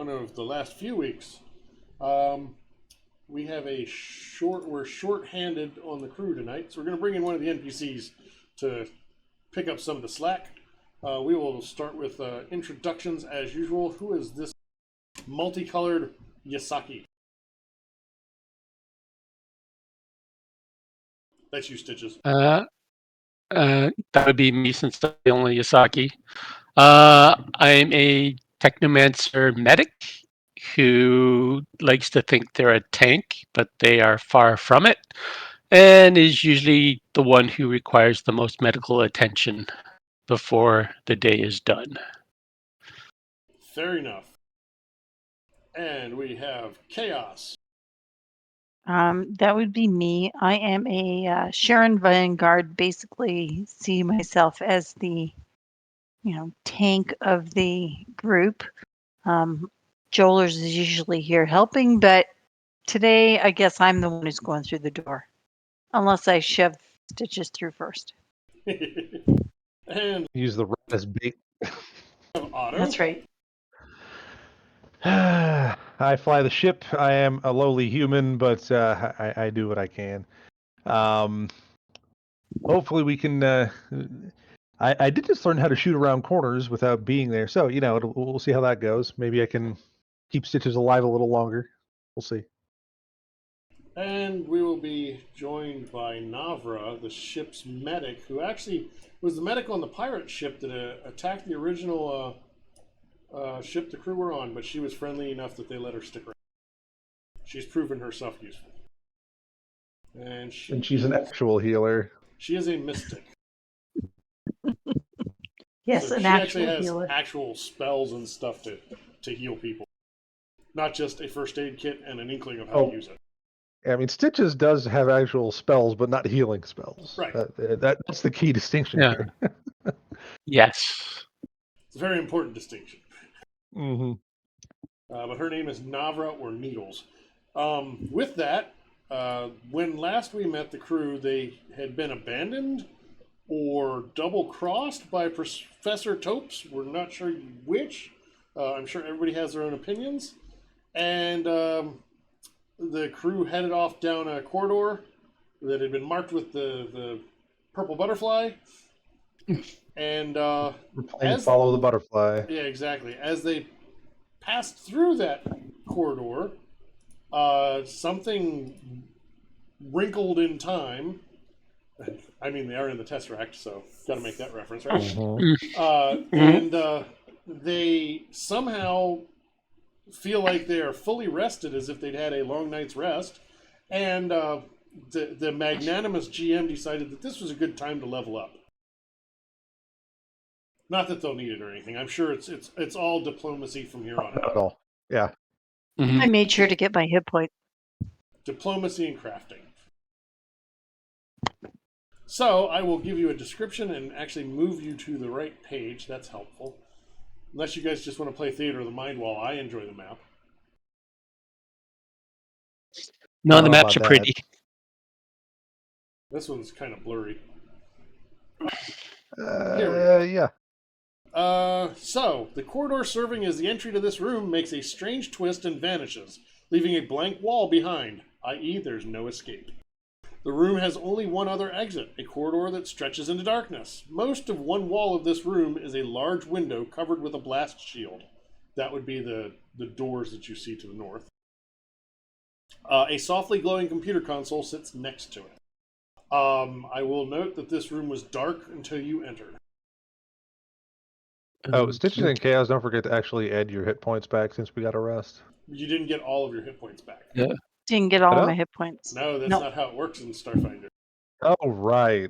one of the last few weeks. We have we're short-handed on the crew tonight, so we're going to bring in one of the NPCs to pick up some of the slack. We will start with introductions as usual. Who is this multicolored Yasaki? That's you, Stitches. That would be me since I'm the only Yasaki. I'm a technomancer medic who likes to think they're a tank, but they are far from it, and is usually the one who requires the most medical attention before the day is done. Fair enough. And we have Chaos. That would be me. I am a Sharon Vanguard. Basically, see myself as the, tank of the group. Jolers is usually here helping, but today I guess I'm the one who's going through the door, unless I shove Stitches through first. And use the rat as bait. Otto. That's right. I fly the ship. I am a lowly human, but I do what I can. Hopefully we can. I did just learn how to shoot around corners without being there, so we'll see how that goes. Maybe I can keep Stitches alive a little longer. We'll see. And we will be joined by Navra, the ship's medic, who actually was the medic on the pirate ship that attacked the original ship the crew were on, but she was friendly enough that they let her stick around. She's proven herself useful. And she's an actual healer. She is a mystic. Yes, so an she actual actually has healer. actual spells and stuff to heal people. Not just a first aid kit and an inkling of how to use it. I mean, Stitches does have actual spells, but not healing spells. Right. That's the key distinction here. Yes. It's a very important distinction. Mm-hmm. But her name is Navra or Needles. With that, when last we met the crew, they had been abandoned or double-crossed by Professor Topes. We're not sure which. I'm sure everybody has their own opinions. And the crew headed off down a corridor that had been marked with the purple butterfly. And follow the butterfly. Yeah, exactly. As they passed through that corridor, something wrinkled in time. I mean, they are in the Tesseract, so got to make that reference, right? Mm-hmm. And they somehow feel like they are fully rested, as if they'd had a long night's rest. And the magnanimous GM decided that this was a good time to level up. Not that they'll need it or anything. I'm sure it's all diplomacy from here on out. Not at all. Yeah. Mm-hmm. I made sure to get my hit point. Diplomacy and crafting. So I will give you a description and actually move you to the right page. That's helpful. Unless you guys just want to play Theater of the Mind while I enjoy the map. No, the maps are pretty. This one's kind of blurry. Yeah. So, the corridor serving as the entry to this room makes a strange twist and vanishes, leaving a blank wall behind, i.e. there's no escape. The room has only one other exit, a corridor that stretches into darkness. Most of one wall of this room is a large window covered with a blast shield. That would be the doors that you see to the north. A softly glowing computer console sits next to it. I will note that this room was dark until you entered. Oh, Stitches and Chaos, don't forget to actually add your hit points back since we got a rest. You didn't get all of your hit points back. Yeah. Didn't get all of my hit points. No, that's not how it works in Starfinder. Oh, right.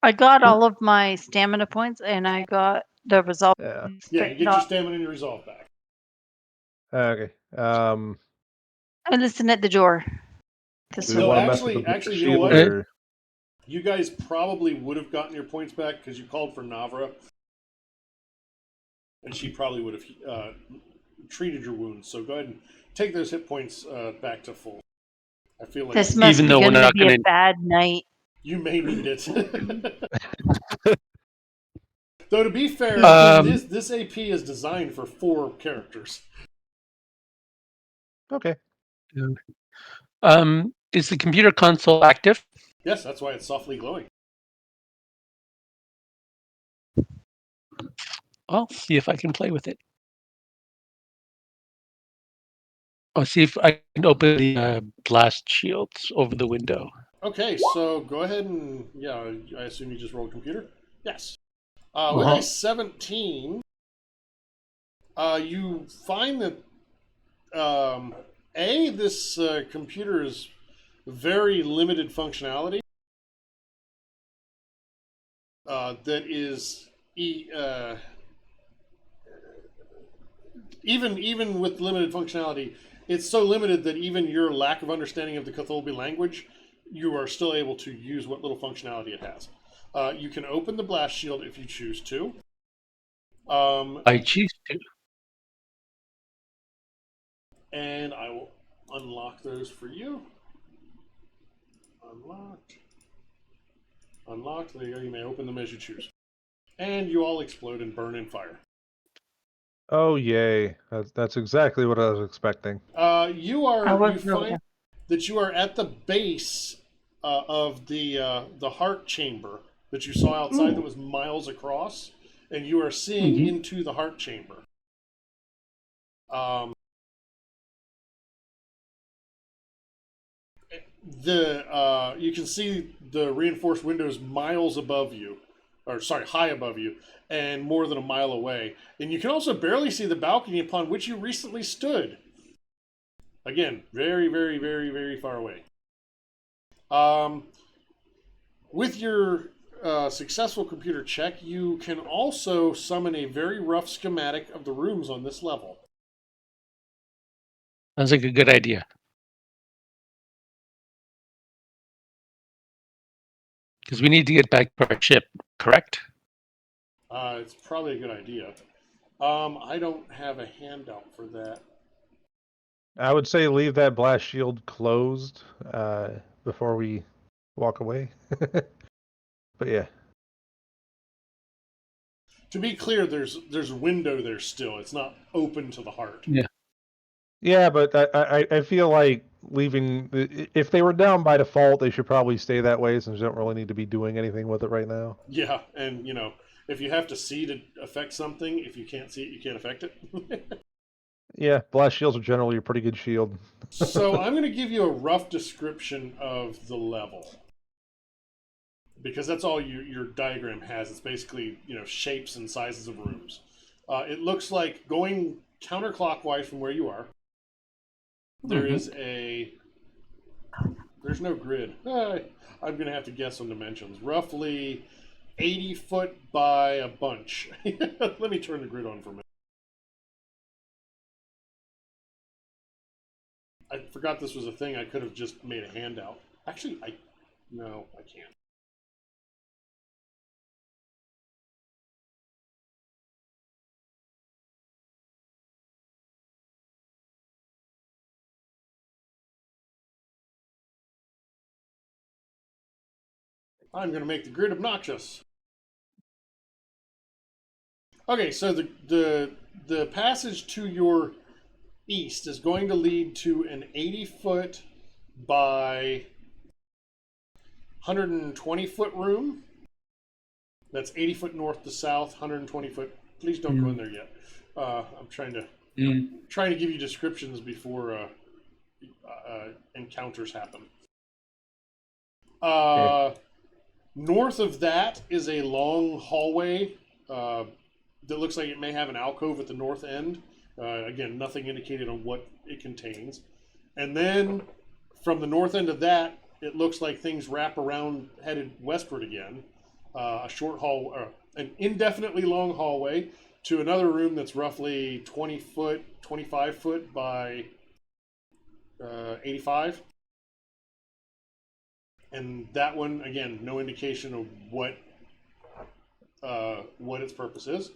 I got all of my stamina points, and I got the resolve. Yeah. Yeah, you get your stamina and your resolve back. Okay. I listen at the door. So actually, you know what? Or... You guys probably would have gotten your points back because you called for Navra. And she probably would have treated your wounds. So go ahead and take those hit points back to full. I feel like this must be going to be a bad night. You may need it. Though to be fair, this AP is designed for 4 characters. Okay. Is the computer console active? Yes, that's why it's softly glowing. I'll see if I can play with it. I'll see if I can open the blast shields over the window. Okay, so go ahead and I assume you just rolled computer. Yes. With a 17, you find that this computer is very limited functionality. That is even with limited functionality, it's so limited that even your lack of understanding of the Cthulhu language, you are still able to use what little functionality it has. You can open the blast shield if you choose to. I choose to. And I will unlock those for you. Unlocked. Unlocked. There you go. You may open them as you choose. And you all explode and burn in fire. Oh, yay. That's exactly what I was expecting. You find that you are at the base of the heart chamber that you saw outside that was miles across, and you are seeing into the heart chamber. You can see the reinforced windows miles above you, high above you, and more than a mile away. And you can also barely see the balcony upon which you recently stood. Again, very, very, very, very far away. With your successful computer check, you can also summon a very rough schematic of the rooms on this level. Sounds like a good idea. Because we need to get back to our ship, correct? It's probably a good idea. I don't have a handout for that. I would say leave that blast shield closed before we walk away. But yeah. To be clear, there's a window there still. It's not open to the heart. Yeah. Yeah, but I feel like leaving... If they were down by default, they should probably stay that way since you don't really need to be doing anything with it right now. Yeah, and if you have to see to affect something, if you can't see it, you can't affect it. Yeah, blast shields are generally a pretty good shield. So I'm going to give you a rough description of the level. Because that's all your diagram has. It's basically, shapes and sizes of rooms. It looks like going counterclockwise from where you are. There is there's no grid. I'm going to have to guess on dimensions. Roughly 80 foot by a bunch. Let me turn the grid on for a minute. I forgot this was a thing. I could have just made a handout. Actually, no, I can't. I'm going to make the grid obnoxious. Okay, so the passage to your east is going to lead to an 80-foot by 120-foot room. That's 80 foot north to south, 120 foot. Please don't go in there yet. I'm trying to give you descriptions before encounters happen. North of that is a long hallway that looks like it may have an alcove at the north end. Again, nothing indicated on what it contains. And then from the north end of that, it looks like things wrap around, headed westward again. A short hall, an indefinitely long hallway to another room that's roughly 20 foot, 25 foot by 85. And that one, again, no indication of what its purpose is.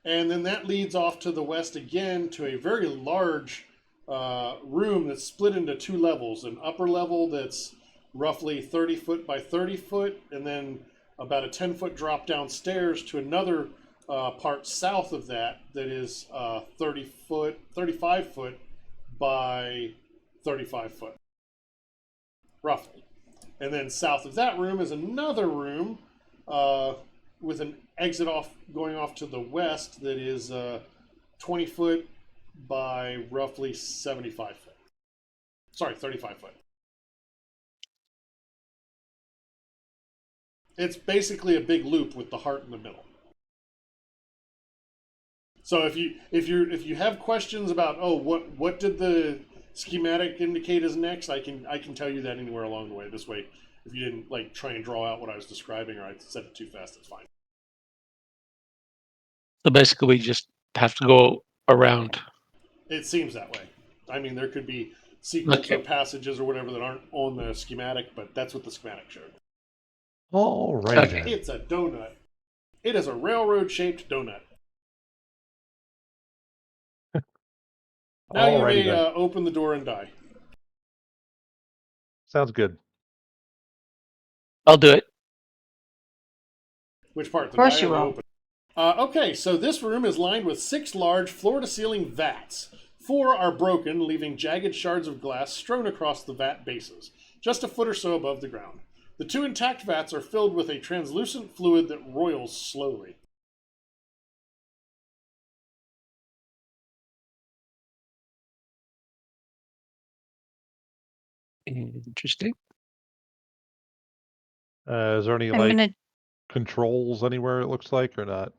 And then that leads off to the west again to a very large room that's split into 2 levels. An upper level that's roughly 30 foot by 30 foot, and then about a 10-foot drop downstairs to another part south of that is 35 foot by 35 foot, roughly. And then south of that room is another room with an exit going off to the west that is 20 foot by roughly 75 foot. Sorry, 35 foot. It's basically a big loop with the heart in the middle. So if you have questions about what did the schematic indicate as next, I can tell you that anywhere along the way. This way, if you didn't like try and draw out what I was describing or I said it too fast, that's fine. So basically, we just have to go around. It seems that way. I mean, there could be secrets or Okay. passages or whatever that aren't on the schematic, but that's what the schematic showed. Alrighty Okay. then. It's a donut. It is a railroad-shaped donut. Now you Alrighty may then. open the door and die. Sounds good. I'll do it. Which part? Of course The die you or the will. open? Okay, so this room is lined with 6 large floor-to-ceiling vats. 4 are broken, leaving jagged shards of glass strewn across the vat bases, just a foot or so above the ground. The 2 intact vats are filled with a translucent fluid that roils slowly. Interesting. Is there any I'm like gonna. controls anywhere it looks like or not?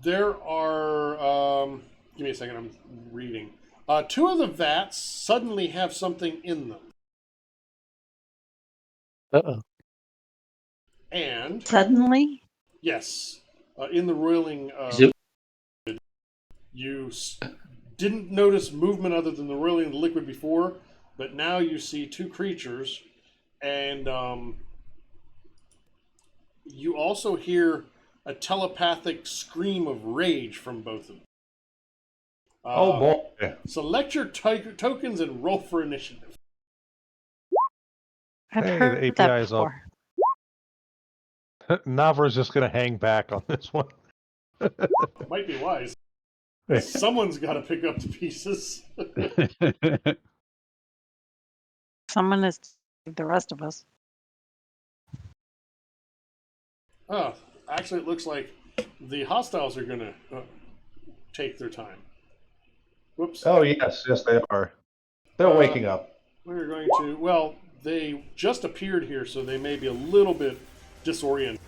There are. Give me a second. I'm reading. 2 of the vats suddenly have something in them, Uh-oh. and Suddenly, yes, in the roiling, Is it? you didn't notice movement other than the roiling of the liquid before, but now you see 2 creatures, and you also hear a telepathic scream of rage from both of them. Oh boy. Select your tokens and roll for initiative. I've Hey, heard the that API is up. before. Navra's just gonna hang back on this one. Might be wise. Someone's got to pick up the pieces. Someone is the rest of us. Oh, actually, it looks like the hostiles are going to take their time. Whoops. Oh yes, they are. They're waking up. We're going to. Well, they just appeared here, so they may be a little bit disoriented.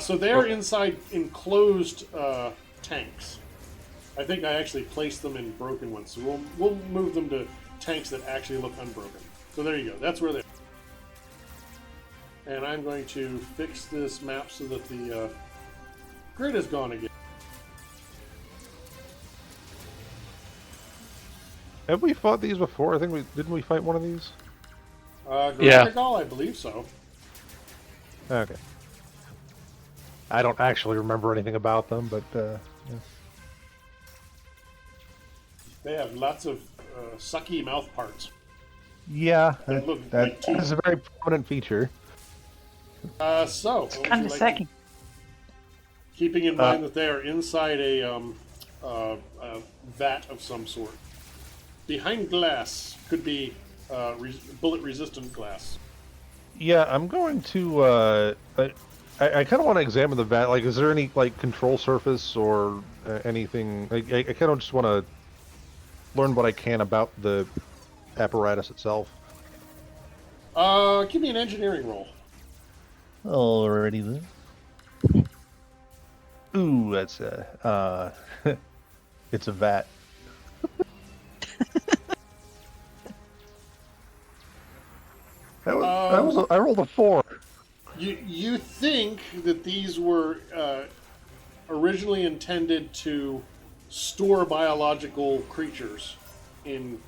So they are inside enclosed tanks. I think I actually placed them in broken ones, so we'll move them to tanks that actually look unbroken. So there you go. That's where they are. And I'm going to fix this map so that the grid is gone again. Have we fought these before? I think didn't we fight one of these? Yeah. I believe so. Okay. I don't actually remember anything about them, but yeah. They have lots of sucky mouth parts. Yeah, That look like that teeth. is a very prominent feature. So, what would Kind you of like second. keeping in mind that they are inside a vat of some sort. Behind glass could be bullet-resistant glass. Yeah, I'm going to. I kind of want to examine the vat. Like, is there any like control surface or anything? I kind of just want to learn what I can about the apparatus itself. Give me an engineering roll. Alrighty then. Ooh, that's it's a vat. I rolled a 4. You think that these were originally intended to store biological creatures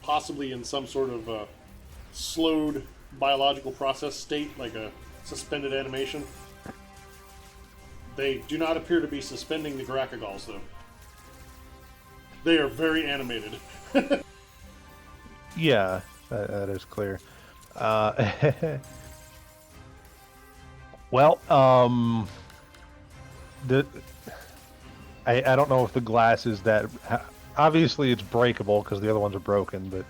possibly in some sort of slowed biological process state, like a suspended animation. They do not appear to be suspending the Garacagals, though. They are very animated. Yeah, that is clear. Well, the I don't know if the glass is that. Obviously, it's breakable because the other ones are broken. But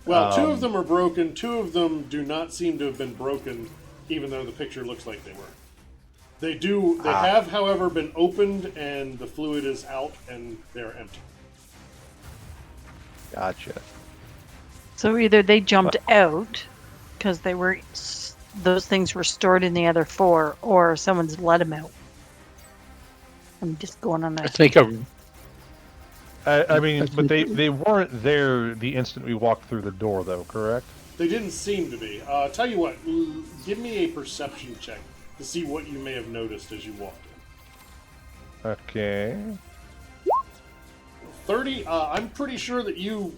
Well, two of them are broken. Two of them do not seem to have been broken, even though the picture looks like they were. They have, however, been opened, and the fluid is out, and they're empty. gotcha. So either they jumped out because those things were stored in the other 4, or someone's let them out. I'm just going on I that. think I mean, but they weren't there the instant we walked through the door, though, correct? They didn't seem to be. Tell you what, give me a perception check to see what you may have noticed as you walked in. Okay. 30. I'm pretty sure that you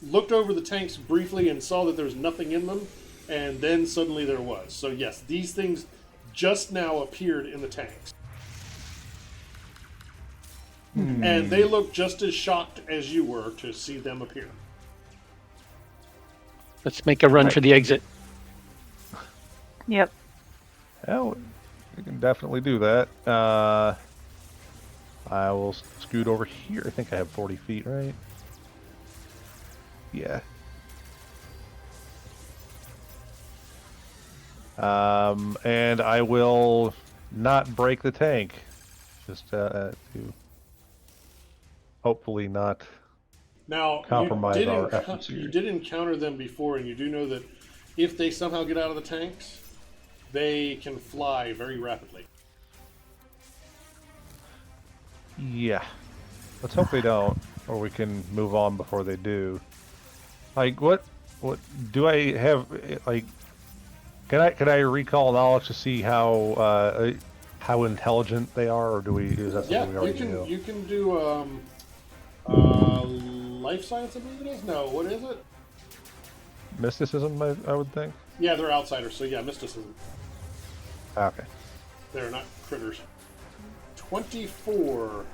looked over the tanks briefly and saw that there was nothing in them, and then suddenly there was. So yes, these things just now appeared in the tanks. And they look just as shocked as you were to see them appear. let's make a run for the exit. Yep. Well, we can definitely do that. I will scoot over here. I think I have 40 feet, right? Yeah. And I will not break the tank. Just to hopefully not Now, compromise our efforts here. you did encounter them before, and you do know that if they somehow get out of the tanks, they can fly very rapidly. Yeah. Let's hope they don't, or we can move on before they do. Like, what do I have? Like, can I recall knowledge to see how intelligent they are, or do we? Is that something we already do? You can do life science, I believe it is. No, what is it? Mysticism, I would think. Yeah, they're outsiders, so yeah, mysticism. Okay. They're not critters. 24.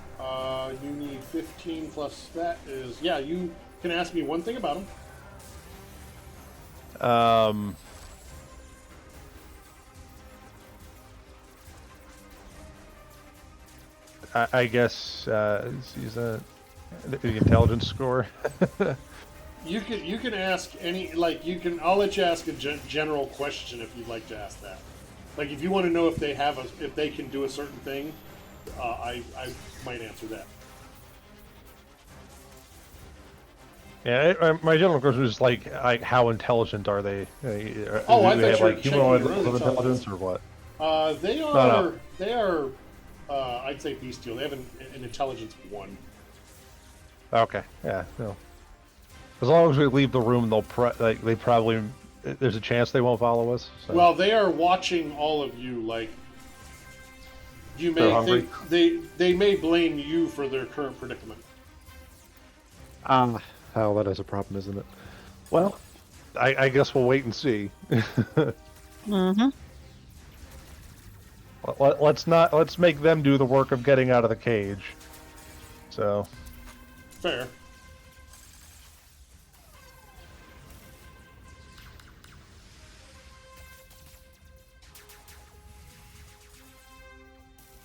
You need 15 plus that is... Yeah, you can ask me one thing about them. I guess is that the intelligence score. You can ask any... Like, you can... I'll let you ask a general question if you'd like to ask that. Like, if you want to know if they have if they can do a certain thing, I might answer that. Yeah, my general question is like how intelligent are they? I do thought they have you were like checking humanoid your own levels of intelligence. intelligence or what? They are... No. They are... I'd say bestial. They have an intelligence 1. Okay, yeah, no. As long as we leave the room, they probably there's a chance they won't follow us. So. Well, they are watching all of you. Like, you They're may hungry? think they may blame you for their current predicament. Hell, that is a problem, isn't it? Well, I guess we'll wait and see. Mm-hmm. Let's make them do the work of getting out of the cage. So. Fair.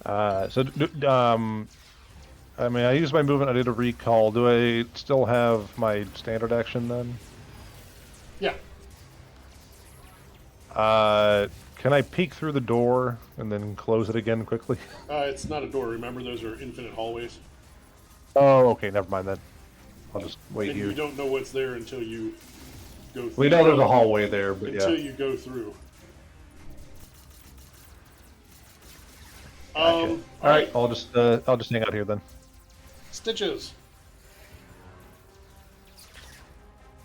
I mean, I used my movement. I did a recall. Do I still have my standard action then? Yeah. Can I peek through the door and then close it again quickly? It's not a door. Remember, those are infinite hallways. Oh, okay. Never mind then. I'll just wait And here. you don't know what's there until you go through. We know there's a hallway there, but until yeah. you go through. Gotcha. All right. I'll just hang out here then. Stitches.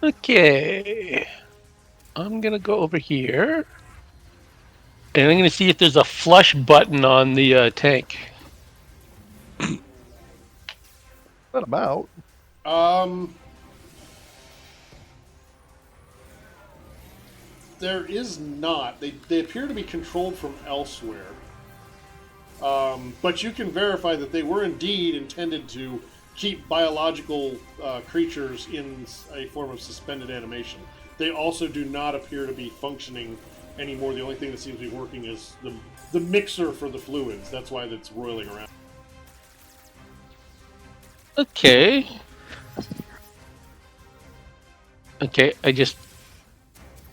Okay. I'm going to go over here. And I'm going to see if there's a flush button on the tank. What about? There is not. They appear to be controlled from elsewhere. But you can verify that they were indeed intended to keep biological creatures in a form of suspended animation. They also do not appear to be functioning anymore. The only thing that seems to be working is the mixer for the fluids. That's why that's roiling around. Okay. Okay, I just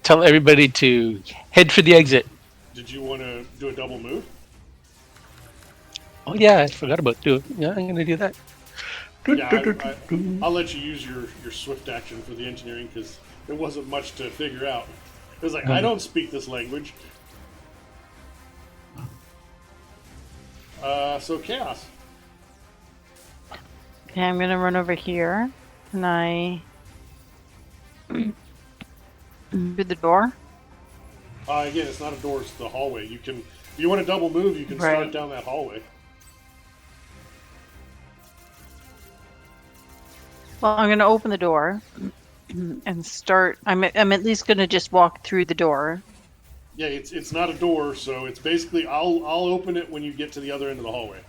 tell everybody to head for the exit. Did you want to do a double move? Oh yeah, I forgot about doing. Yeah, I'm gonna do that. Yeah, I'll let you use your swift action for the engineering because it wasn't much to figure out. It was like, I don't speak this language. So Chaos. Okay, I'm gonna run over here, and I through the door. Again, it's not a door; it's the hallway. You can, if you want to double move, you can start Right. down that hallway. Well, I'm gonna open the door and start. I'm at least gonna just walk through the door. Yeah, it's not a door, so it's basically I'll open it when you get to the other end of the hallway.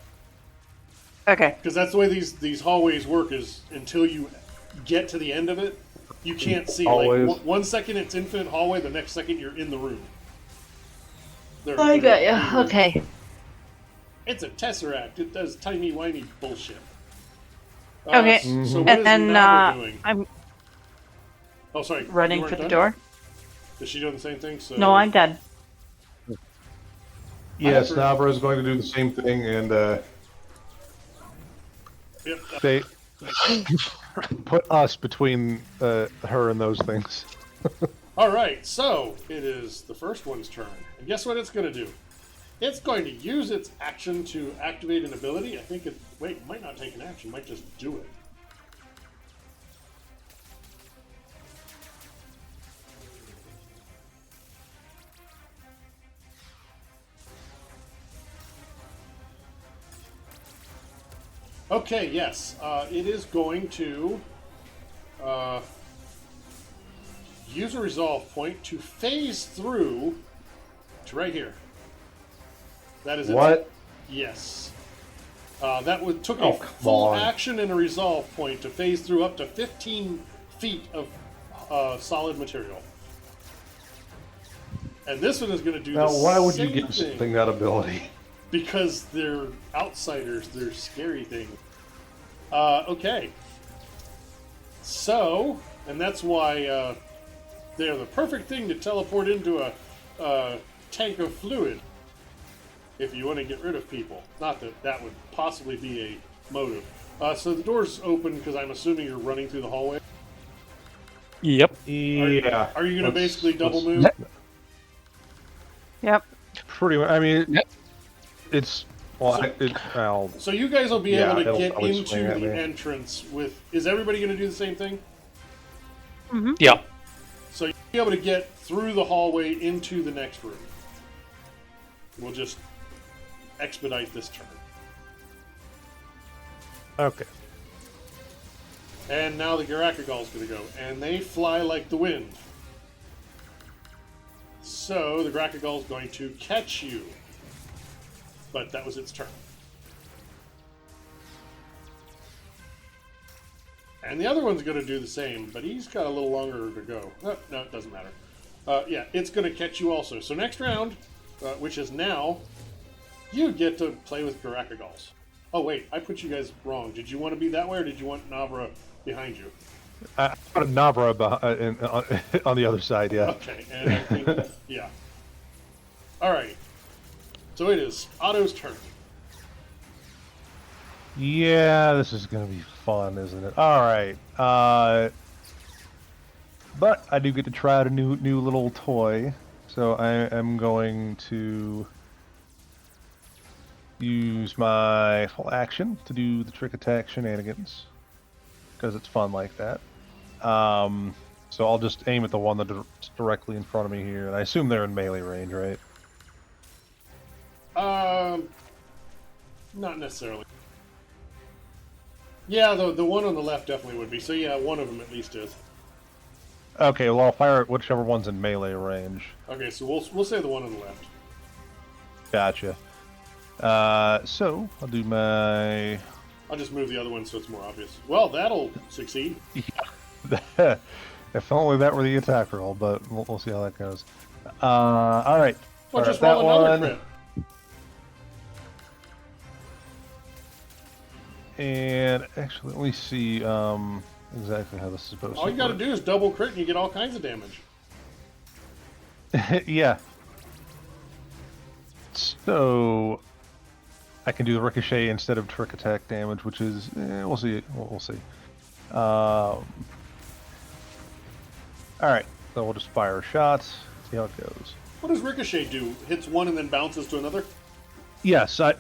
Okay. Because that's the way these hallways work. Is until you get to the end of it, you can't see. Always. Like 1 second it's infinite hallway, the next second you're in the room. I got you. Okay. It's a tesseract. It does timey-wimey bullshit. Okay. So what is And Nabra doing? I'm Oh, sorry. running you weren't for the done? door. Is she doing the same thing? So No, I'm done. Yes, I- Nabra is going to do the same thing, and Yep. they put us between her and those things. All right. So it is the first one's turn, and guess what it's going to do? It's going to use its action to activate an ability. I think it. Wait, it might not take an action. It might just do it. Okay, yes. It is going to use a resolve point to phase through to right here. That is What? Yes. That would took Oh, a come full on. action and a resolve point to phase through up to 15 feet of solid material. And this one is going to do Now, the why would you same give thing. something that ability? Because they're outsiders, they're scary things. Okay. So, and that's why they're the perfect thing to teleport into a tank of fluid if you want to get rid of people. Not that that would possibly be a motive. So the door's open because I'm assuming you're running through the hallway. Yep. Yeah. Are you going to Let's- basically double let's- move? Yep. Pretty much. I mean, Yep. it's well. So you guys will be Yeah, able to it'll get probably into swing at the me. entrance with. Is everybody going to do the same thing? Yeah. So you'll be able to get through the hallway into the next room. We'll just expedite this turn. Okay. And now the Garakagol's going to go. And they fly like the wind. So the Garakagol's going to catch you. But that was its turn. And the other one's going to do the same, but he's got a little longer to go. Oh, no, it doesn't matter. Yeah, it's going to catch you also. So next round, which is now, you get to play with Garakagols. Oh, wait, I put you guys wrong. Did you want to be that way, or did you want Navra behind you? I put a Nabra on the other side, yeah. Okay, and I think, yeah. Alright. So it is Otto's turn. Yeah, this is gonna be fun, isn't it? All right. But I do get to try out a new little toy, so I am going to use my full action to do the trick attack shenanigans, because it's fun like that. So I'll just aim at the one that's directly in front of me here, and I assume they're in melee range, right? Not necessarily. Yeah, the one on the left definitely would be. So yeah, one of them at least is. Okay, well I'll fire at whichever one's in melee range. Okay, so we'll say the one on the left. Gotcha. So I'll do my. I'll just move the other one so it's more obvious. Well, that'll succeed. If only that were the attack roll, but we'll see how that goes. All right. Well, Fire just up roll that another one. crit. And actually, let me see exactly how this is supposed All to you got to work. do is double crit and you get all kinds of damage. Yeah. So I can do the ricochet instead of trick attack damage, which is we'll see. We'll see. All right. So we'll just fire shots. See how it goes. What does Ricochet do? Hits one and then bounces to another? Yes, I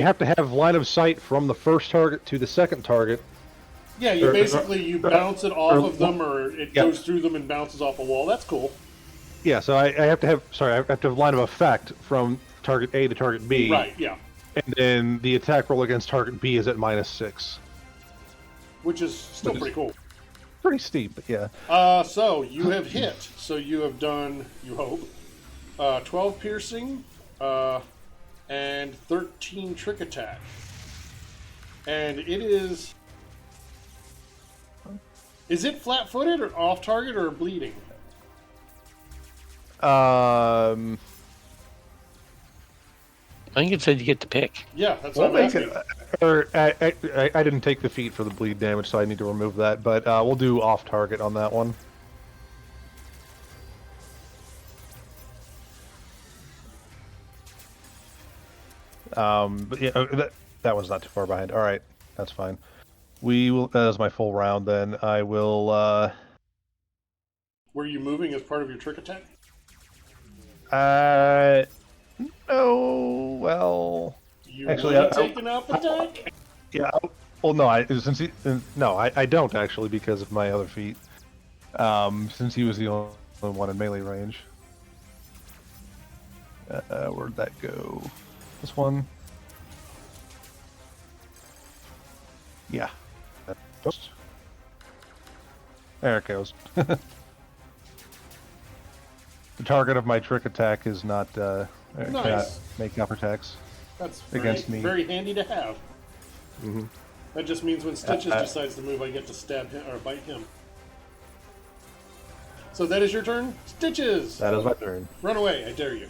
have to have line of sight from the first target to the second target. Yeah, you Or- basically you bounce it off or- of them, or it yeah. goes through them and bounces off a wall. That's cool. Yeah, so I have to have I have to have line of effect from target A to target B. Right, yeah. And then the attack roll against target B is at -6. Which is still Which is- pretty cool. Pretty steep, but yeah. So you have hit. So you have done, you hope, 12 piercing and 13 trick attack. And it is... Is it flat-footed or off-target or bleeding? I think it said you get to pick. Yeah, that's We'll what I'm make asking. it. Or I didn't take the feat for the bleed damage, so I need to remove that. But we'll do off target on that one. But yeah, that one's not too far behind. All right, that's fine. We will. That is my full round. Then I will. Were you moving as part of your trick attack? Oh well. You Actually, would take an up attack? Yeah. Well, no. I don't actually because of my other feat. Since he was the only one in melee range. Where'd that go? This one. Yeah. Just. There it goes. The target of my trick attack is not cannot Nice. make up attacks. That's Against me. very handy to have. Mm-hmm. That just means when Stitches decides to move, I get to stab him or bite him. So that is your turn, Stitches. That is my turn. Run away! I dare you.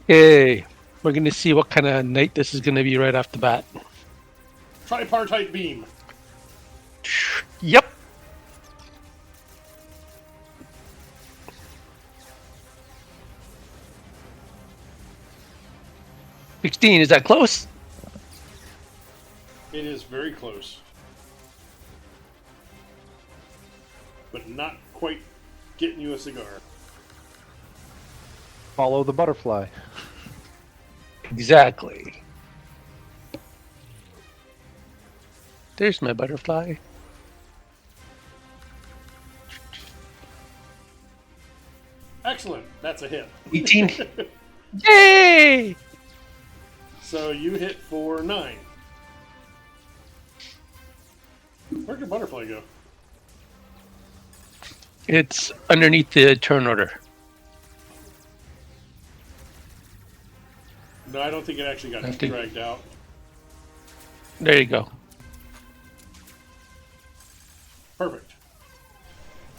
Hey, we're going to see what kind of night this is going to be right off the bat. Tripartite beam. Yep. $16, is that close? It is very close, but not quite getting you a cigar. Follow the butterfly. Exactly. There's my butterfly. Excellent. That's a hit. 18. Yay! So you hit for 9. Where'd your butterfly go? It's underneath the turn order. No, I don't think it actually got I think- dragged out. There you go. Perfect.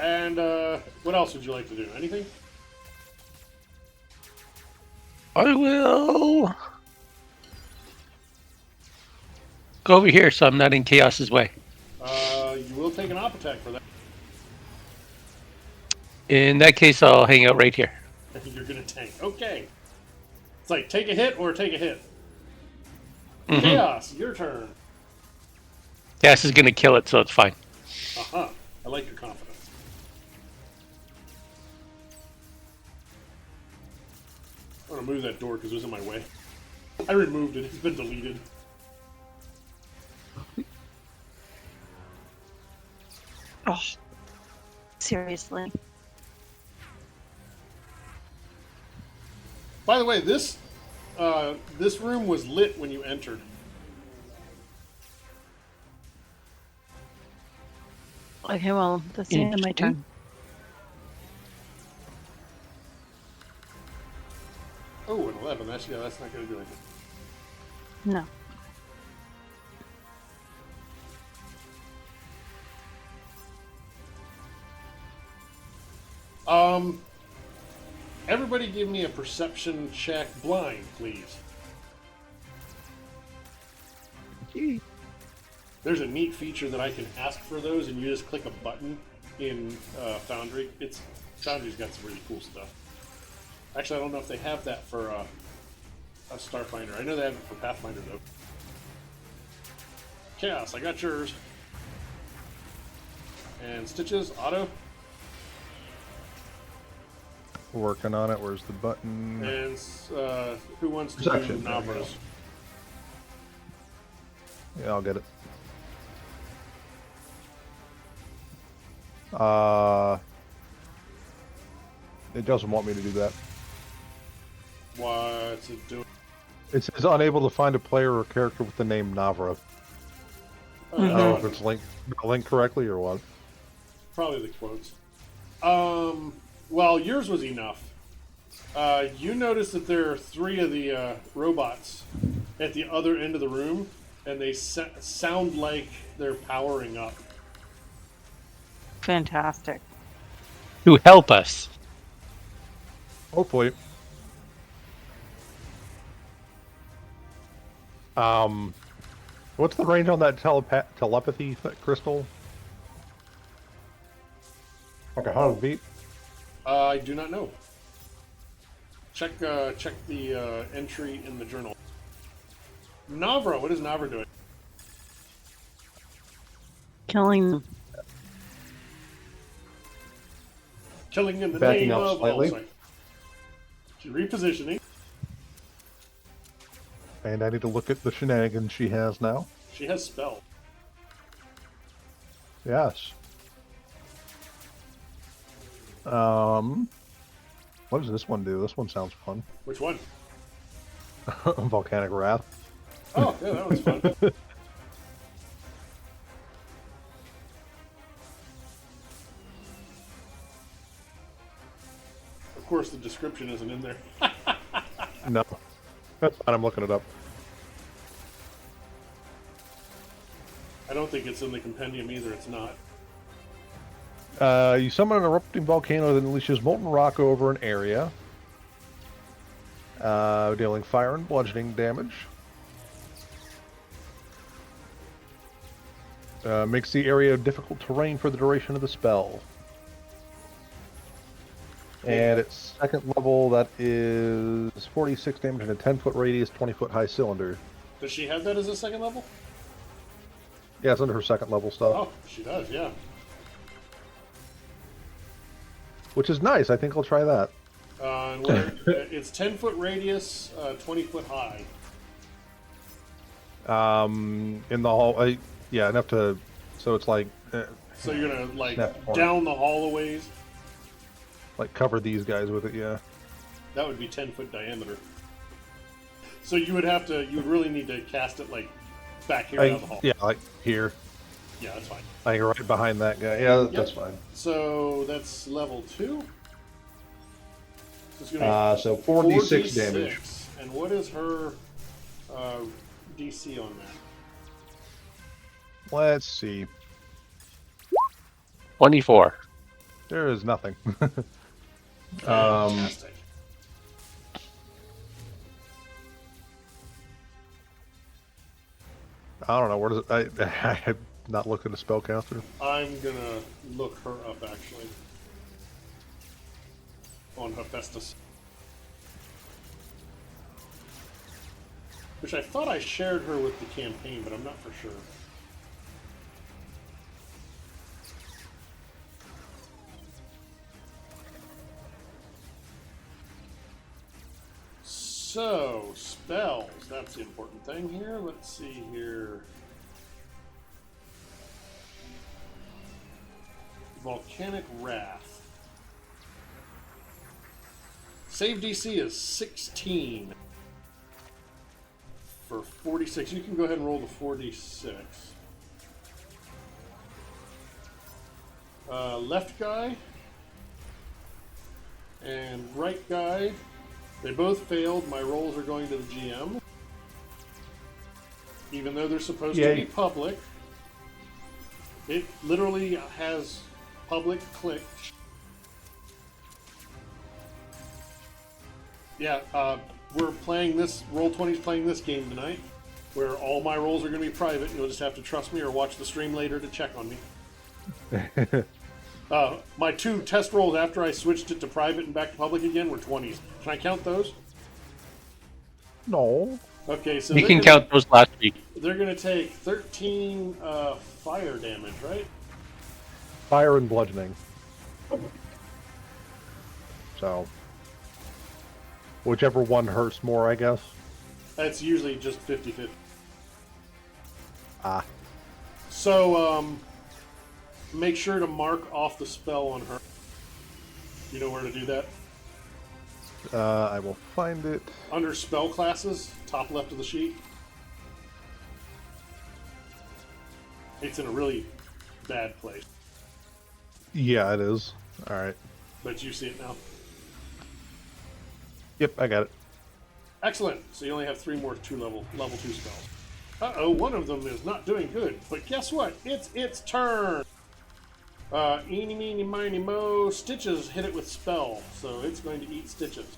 And what else would you like to do? Anything? I will go over here so I'm not in Chaos's way. You will take an op attack for that. In that case, I'll hang out right here. I think you're going to tank. Okay. It's like take a hit or take a hit. Mhm. Chaos, your turn. Chaos is going to kill it, so it's fine. Uh-huh. I like your confidence. I'm going to move that door because it was in my way. I removed it. It's been deleted. Oh, seriously. By the way, this room was lit when you entered. Okay, well, that's the end of my Interesting. turn. Oh, an 11. That's not going to do anything. No. Everybody give me a perception check blind, please. There's a neat feature that I can ask for those, and you just click a button in Foundry. Foundry's got some really cool stuff. Actually, I don't know if they have that for a Starfinder. I know they have it for Pathfinder, though. Chaos, I got yours. And Stitches, auto. Working on it. Where's the button? And who wants to Perception. do Navras? Yeah, I'll get it. It doesn't want me to do that. What's it doing? It says unable to find a player or character with the name Navra. I don't know if it's linked correctly or what. Probably the quotes. Well, yours was enough. You notice that there are 3 of the robots at the other end of the room, and they sound like they're powering up. Fantastic. To help us. Hopefully. What's the range on that telepathy crystal? Like 100 feet? I do not know. Check the entry in the journal. Navra, what is Navra doing? Killing. Killing in the Backing name up of... slightly. Oh, sorry. She's repositioning. And I need to look at the shenanigans she has now. She has spell. Yes. What does this one do? This one sounds fun. Which one? Volcanic Wrath. Oh, yeah, that one's fun. Of course, the description isn't in there. No. That's fine, I'm looking it up. I don't think it's in the compendium either. It's not. You summon an erupting volcano that unleashes molten rock over an area, dealing fire and bludgeoning damage. Makes the area difficult terrain for the duration of the spell. And at second level, that is 46 damage in a 10-foot radius, 20-foot high cylinder. Does she have that as a second level? Yeah, it's under her second level stuff. Oh, she does, yeah. Which is nice. I think I'll try that. And it's 10-foot radius, 20-foot high. In the hall, yeah, enough to. So it's like. So you're gonna like Snap corner. down the hallways. Like cover these guys with it, yeah. That would be 10-foot diameter. So you would really need to cast it like back here down the hall. Yeah, like here. Yeah, that's fine. Like right behind that guy. Yeah, Yep. that's fine. So that's level 2. So it's gonna be So 46 damage. And what is her DC on that? Let's see. 24. There is nothing. Fantastic. I don't know. Where does it? I have not looked at a spellcaster. I'm gonna look her up actually on Hephaestus, which I thought I shared her with the campaign, but I'm not for sure. So, spells, that's the important thing here. Let's see here. Volcanic Wrath. Save DC is 16 for 46. You can go ahead and roll the 4d6. Left guy and right guy. They both failed. My rolls are going to the GM. Even though they're supposed to be public. It literally has public clicked. Yeah, we're playing this. Roll20's playing this game tonight, where all my rolls are going to be private. You'll just have to trust me or watch the stream later to check on me. My 2 test rolls after I switched it to private and back to public again were 20s. Can I count those? No. Okay, so You can count those last week. They're going to take 13 fire damage, right? Fire and bludgeoning. So, whichever one hurts more, I guess. That's usually just 50-50. Ah. So, make sure to mark off the spell on her. You know where to do that? I will find it. Under spell classes, top left of the sheet. It's in a really bad place, Yeah, it is. All right. but you see it now. Yep, I got it. Excellent. So you only have 3 more level 2 spells. Uh-oh, one of them is not doing good. But guess what? It's its turn. Eeny, meeny, miny, mo. Stitches hit it with spell, so it's going to eat Stitches.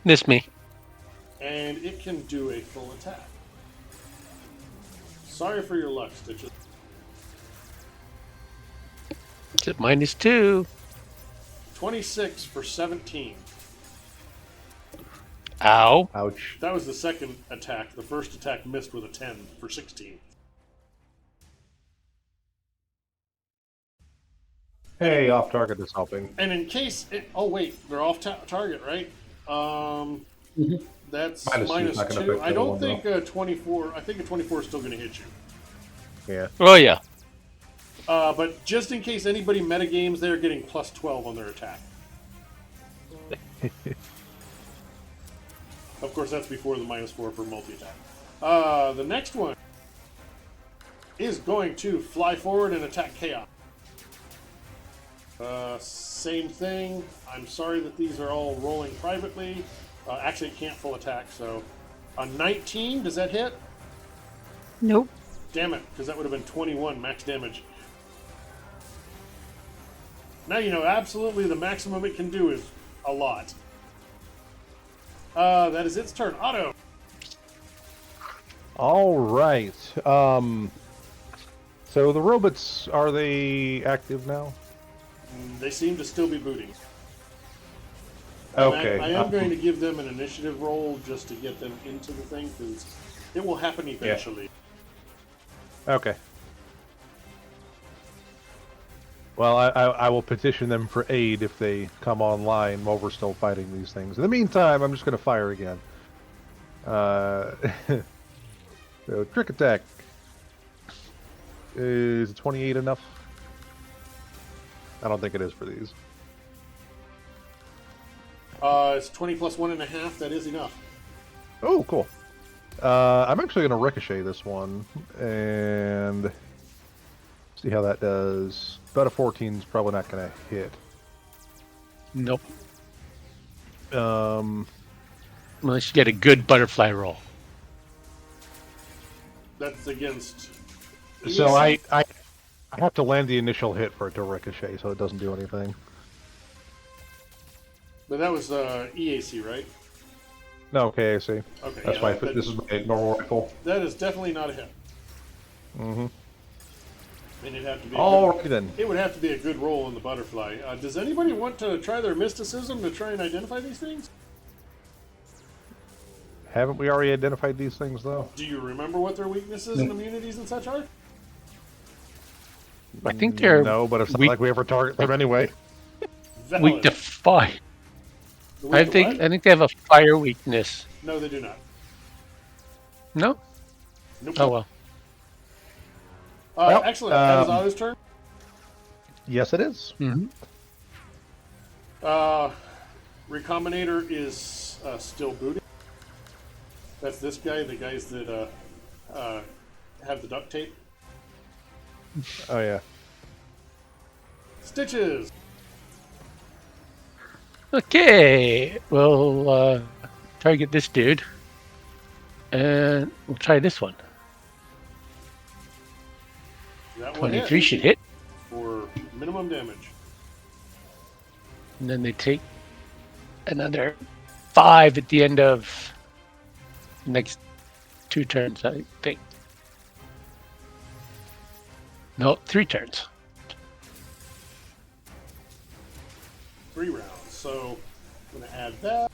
Miss me. And it can do a full attack. Sorry for your luck, Stitches. It's at -2. 26 for 17. Ow. Ouch. That was the second attack. The first attack missed with a 10 for 16. Hey, off target is helping. And in case oh wait, they're off target, right? That's Minus two is not gonna -2. affect I the don't one, think a 24. I think a 24 is still going to hit you. Yeah. Oh yeah. But just in case anybody metagames, they're getting +12 on their attack. Of course, that's before the -4 for multi-attack. The next one is going to fly forward and attack Chaos. Same thing. I'm sorry that these are all rolling privately. Actually, it can't full attack, so... A 19, does that hit? Nope. Damn it, because that would have been 21 max damage. Now you know absolutely the maximum it can do is a lot. That is its turn. Otto! All right. So the robots, are they active now? They seem to still be booting. Okay. I am going to give them an initiative roll just to get them into the thing, because it will happen eventually. Okay. Well, I will petition them for aid if they come online while we're still fighting these things. In the meantime, I'm just going to fire again. So, trick attack. Is 28 enough? I don't think it is for these. It's 20 plus 1.5. That is enough. Oh, cool. I'm actually going to ricochet this one and see how that does. About a 14 is probably not going to hit. Nope. Um, Unless you get a good butterfly roll. That's against... so I have to land the initial hit for it to ricochet, so it doesn't do anything. But that was EAC, right? No, okay, I see. Okay, That's yeah, why that- this is my normal rifle. That is definitely not a hit. Mm-hmm. And it'd have to be Alrighty then. it would have to be a good roll in the butterfly. Does anybody want to try their mysticism to try and identify these things? Haven't we already identified these things, though? Do you remember what their weaknesses and immunities and such are? I think they're No, but it's not weak- like we ever target them anyway. Valid. weak to fire. Weak I to think what? I think they have a fire weakness. No, they do not. No? Nope. Oh well. Well, Excellent. That is Otto's turn. Yes, it is. Mm-hmm. Recombinator is still booting. That's this guy, the guys that have the duct tape. Oh, yeah. Stitches! Okay. We'll target this dude. And we'll try this one. That one 23 hit should hit. for minimum damage. And then they take another 5 at the end of the next 2 turns, I think. No, 3 turns. 3 rounds. So I'm going to add that.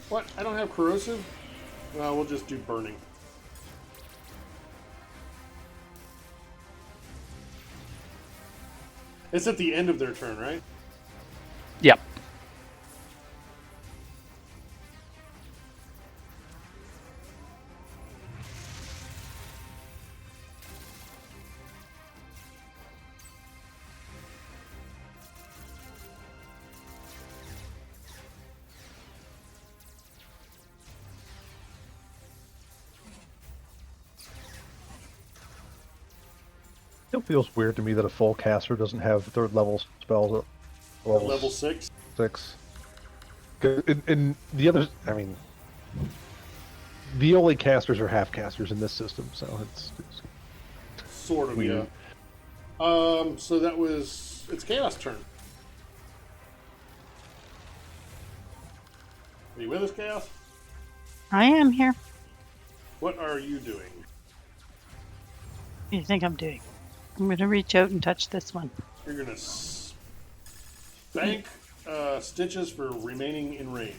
What? I don't have corrosive? Well, we'll just do burning. It's at the end of their turn, right? Yep. It feels weird to me that a full caster doesn't have third level spells at Level 6. 6. And the others, I mean, the only casters are half casters in this system, so it's Sort of, weird. yeah. So that was... It's Chaos' turn. Are you with us, Chaos? I am here. What are you doing? What do you think I'm doing? I'm going to reach out and touch this one. You're going to bank stitches for remaining in range.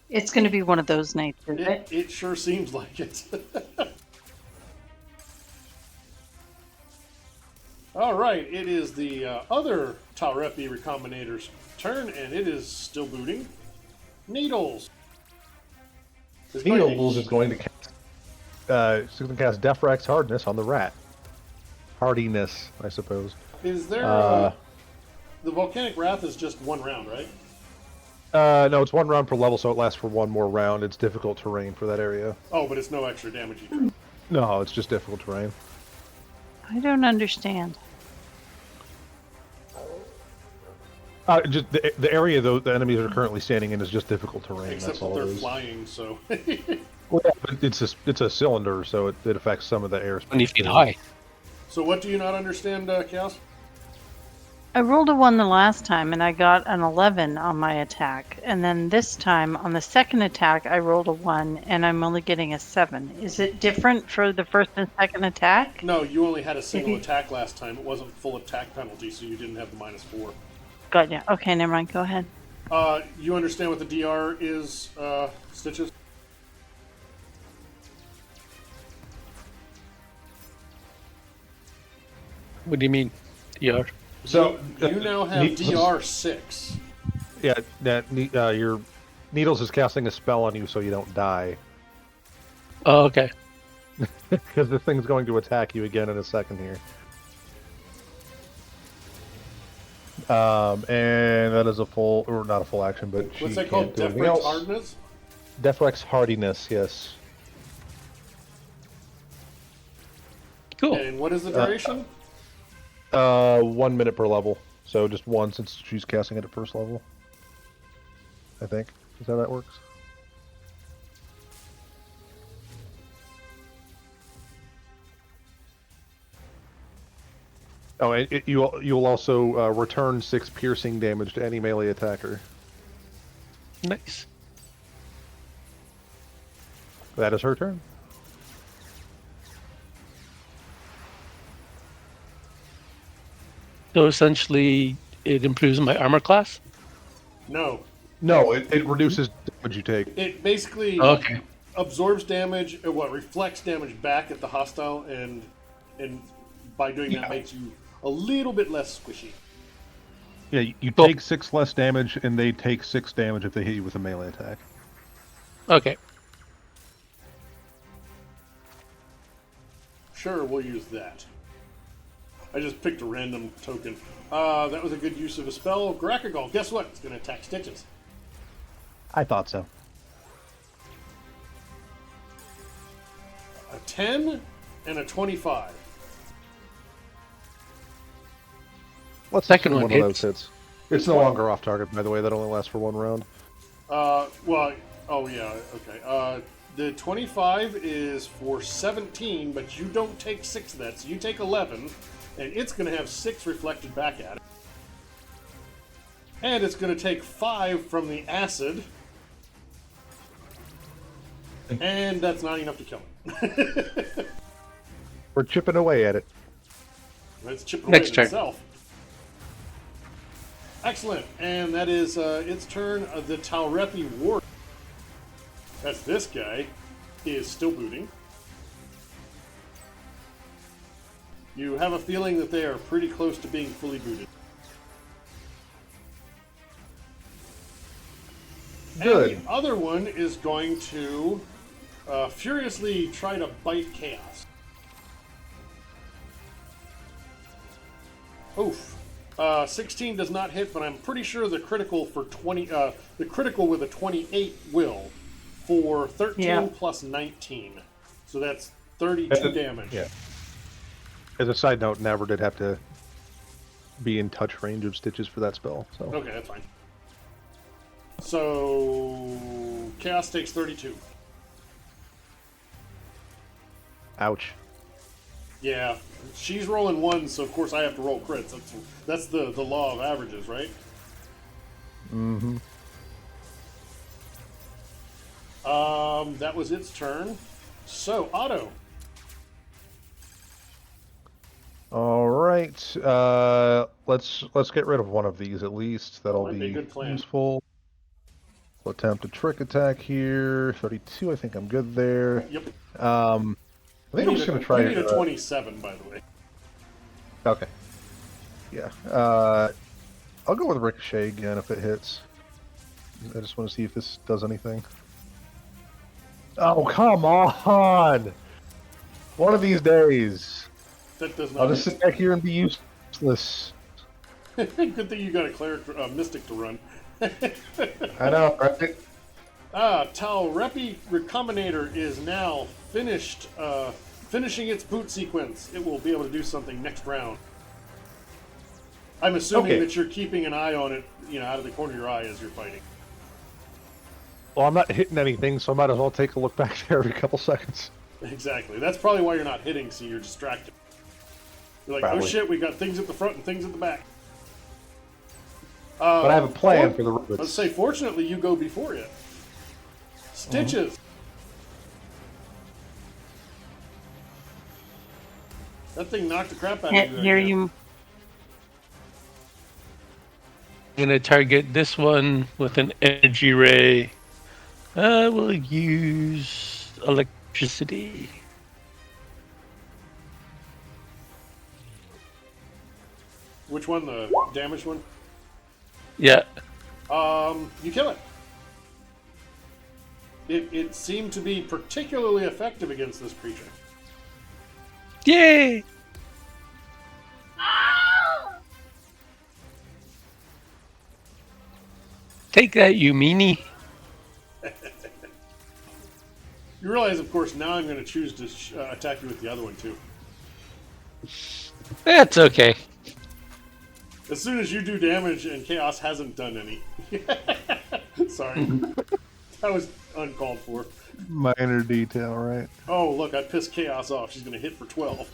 It's going to be one of those nights, isn't it? It sure seems like it. All right, it is the other Taurepi Recombinator's turn, and it is still booting. Needles. Needles is going to cast Defrax Hardness on the rat. Hardiness, I suppose. Is there... the Volcanic Wrath is just 1 round, right? No, it's 1 round per level, so it lasts for 1 more round. It's difficult terrain for that area. Oh, but it's no extra damage you do. No, it's just difficult terrain. I don't understand. Just the area though the enemies are currently standing in is just difficult terrain. Except that's that all they're it is. flying, so... Well, yeah, but it's a cylinder, so it affects some of the airspace. 20 feet high. So what do you not understand, Chaos? I rolled a 1 the last time and I got an 11 on my attack. And then this time on the second attack I rolled a 1 and I'm only getting a 7. Is it different for the first and second attack? No, you only had a single attack last time. It wasn't full attack penalty, so you didn't have the -4. Got ya. Okay, never mind. Go ahead. You understand what the DR is, Stitches? What do you mean? DR? So You now have DR 6. Yeah, your Needles is casting a spell on you, so you don't die. Oh, okay. Because the thing's going to attack you again in a second here. And that is a full, or not a full action, but What's she that called? can't do anything Defrex else. Hardness? Deflex Hardiness, yes. Cool. And what is the duration? 1 minute per level. So just 1 since she's casting it at first level. I think. Is how that works? Oh, and you'll also return 6 piercing damage to any melee attacker. Nice. That is her turn. So essentially, it improves my armor class? No. No, it reduces damage you take. It basically Okay. absorbs damage, or what, reflects damage back at the hostile, and by doing that makes you a little bit less squishy. Yeah, you Cool. take 6 less damage, and they take 6 damage if they hit you with a melee attack. Okay. Sure, we'll use that. I just picked a random token. That was a good use of a spell. Grakagol, guess what? It's going to attack Stitches. I thought so. A 10 and a 25. Let's Second assume one of those hits. hits. It's no longer off target, by the way. That only lasts for 1 round. Well, oh yeah, okay. The 25 is for 17, but you don't take 6 of that, so you take 11, and it's going to have 6 reflected back at it. And it's going to take 5 from the acid, and that's not enough to kill it. We're chipping away at it. It's chipping away Next at turn. itself. Excellent, and that is its turn. The Talrepi Ward. That's this guy. Is still booting. You have a feeling that they are pretty close to being fully booted. Good. And the other one is going to furiously try to bite Chaos. Oof. 16 does not hit, but I'm pretty sure the critical for 20. The critical with a 28 will for 13 plus 19. So that's 32 damage. Yeah. As a side note, Navar did have to be in touch range of Stitches for that spell. So Okay, that's fine. So Chaos takes 32. ouch. Yeah, she's rolling ones, so of course I have to roll crits. That's the law of averages, right? Mm-hmm. That was its turn. So Otto. All right. Let's get rid of one of these at least. That'll Might be a be good plan. useful. We'll attempt a trick attack here. 32. I think I'm good there. Yep. I think I'm just gonna try. You need a 27, by the way. Okay. Yeah. I'll go with Ricochet again if it hits. I just want to see if this does anything. Oh, come on! One of these days. That does I'll not. just sit back here and be useless. Good thing you got a cleric, mystic to run. I know, right? Talrepi Recombinator is now finished, finishing its boot sequence. It will be able to do something next round. I'm assuming that you're keeping an eye on it, out of the corner of your eye as you're fighting. Well, I'm not hitting anything, so I might as well take a look back there every couple seconds. Exactly. That's probably why you're not hitting, so you're distracted. You're like, Probably. oh shit, we got things at the front and things at the back. But I have a plan for the rivets. Let's say, fortunately, you go before it. Stitches. That thing knocked the crap out of you. Here you. I'm gonna target this one with an energy ray. I will use electricity. Which one? The damaged one? Yeah. You kill it. It seemed to be particularly effective against this creature. Yay! Take that, you meanie. You realize, of course, now I'm going to choose to attack you with the other one, too. That's okay. As soon as you do damage and Chaos hasn't done any. Sorry. That was uncalled for. Minor detail, right? Oh, look, I pissed Chaos off. She's going to hit for 12.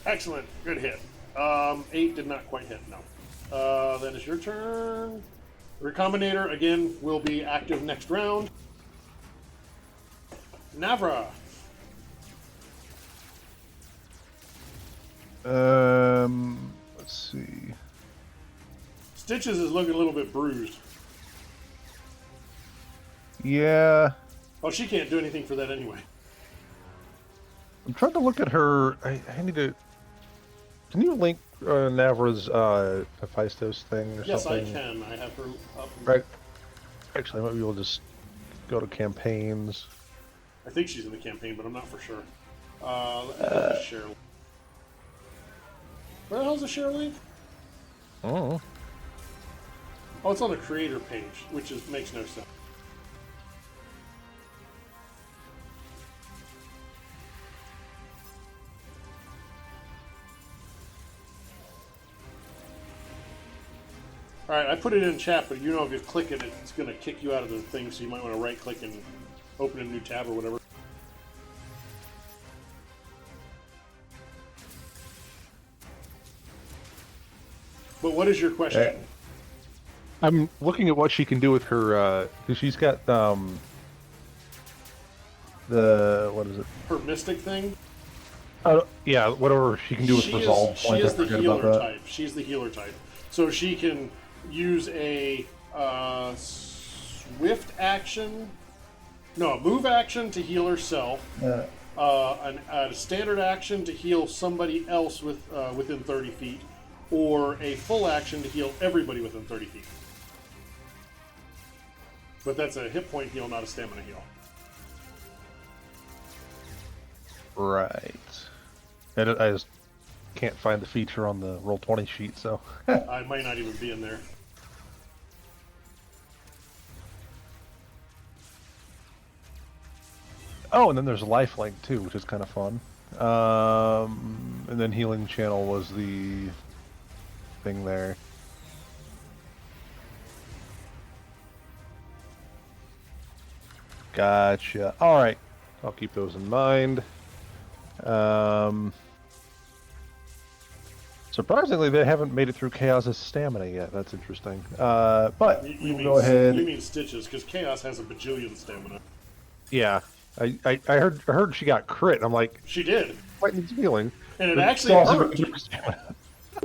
Excellent. Good hit. 8 did not quite hit, no. That is your turn. The Recombinator, again, will be active next round. Navra. Let's see. Stitches is looking a little bit bruised. Yeah, Oh, she can't do anything for that anyway. I'm trying to look at her. I need to. Can you link Navra's Hephaestus thing or Yes, something? I can. I have her up. Right. Actually, maybe we'll just go to campaigns. I think she's in the campaign, but I'm not for sure. Let me share. Where the hell's the share link? Oh. Oh, it's on the creator page, which makes no sense. All right, I put it in chat, but you know if you click it, it's going to kick you out of the thing, so you might want to right-click and open a new tab or whatever. But what is your question? I'm looking at what she can do with her, because she's got, what is it? Her mystic thing? Yeah, whatever she can do with resolve. She is the healer type. She's the healer type. So she can use a swift action, no, a move action to heal herself, a standard action to heal somebody else within 30 feet, or a full action to heal everybody within 30 feet. But that's a hit point heal, not a stamina heal. Right. I just can't find the feature on the Roll20 sheet, so... I might not even be in there. Oh, and then there's lifelink too, which is kind of fun. And then healing channel was the thing there. Gotcha. All right, I'll keep those in mind. Surprisingly, they haven't made it through Chaos's stamina yet. That's interesting. But we'll go ahead. You mean Stitches, because Chaos has a bajillion stamina. Yeah, I heard she got crit. I'm like, She did. what needs healing? And it But actually still hurt.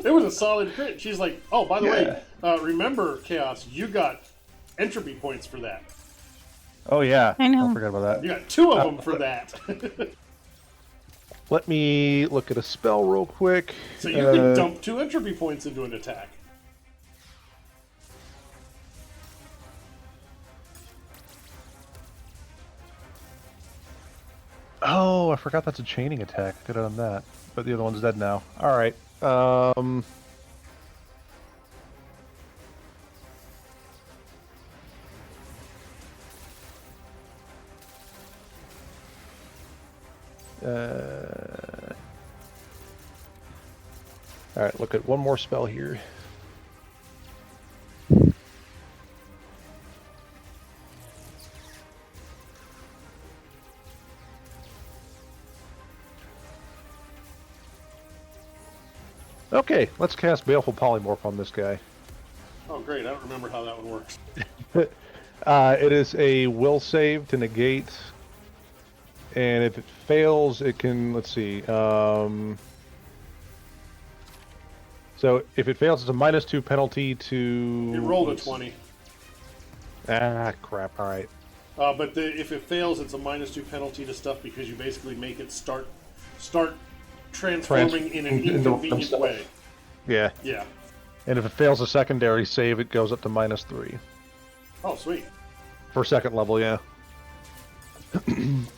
It was a solid crit. She's like, oh, by the way, remember, Chaos, you got entropy points for that. Oh yeah, I know. I forgot about that. You got 2 of them for that. Let me look at a spell real quick. So you can dump 2 entropy points into an attack. Oh, I forgot that's a chaining attack. Could have done that, but the other one's dead now. All right. All right. Look at one more spell here. Okay, let's cast Baleful Polymorph on this guy. Oh, great. I don't remember how that one works. It is a will save to negate, and if it fails, it can, let's see, so if it fails, it's a -2 penalty to... You rolled a 20. Ah, crap, alright. But if it fails, it's a -2 penalty to stuff because you basically make it start transforming in an inconvenient way. Yeah. Yeah. And if it fails a secondary save, it goes up to -3. Oh, sweet. For second level, yeah.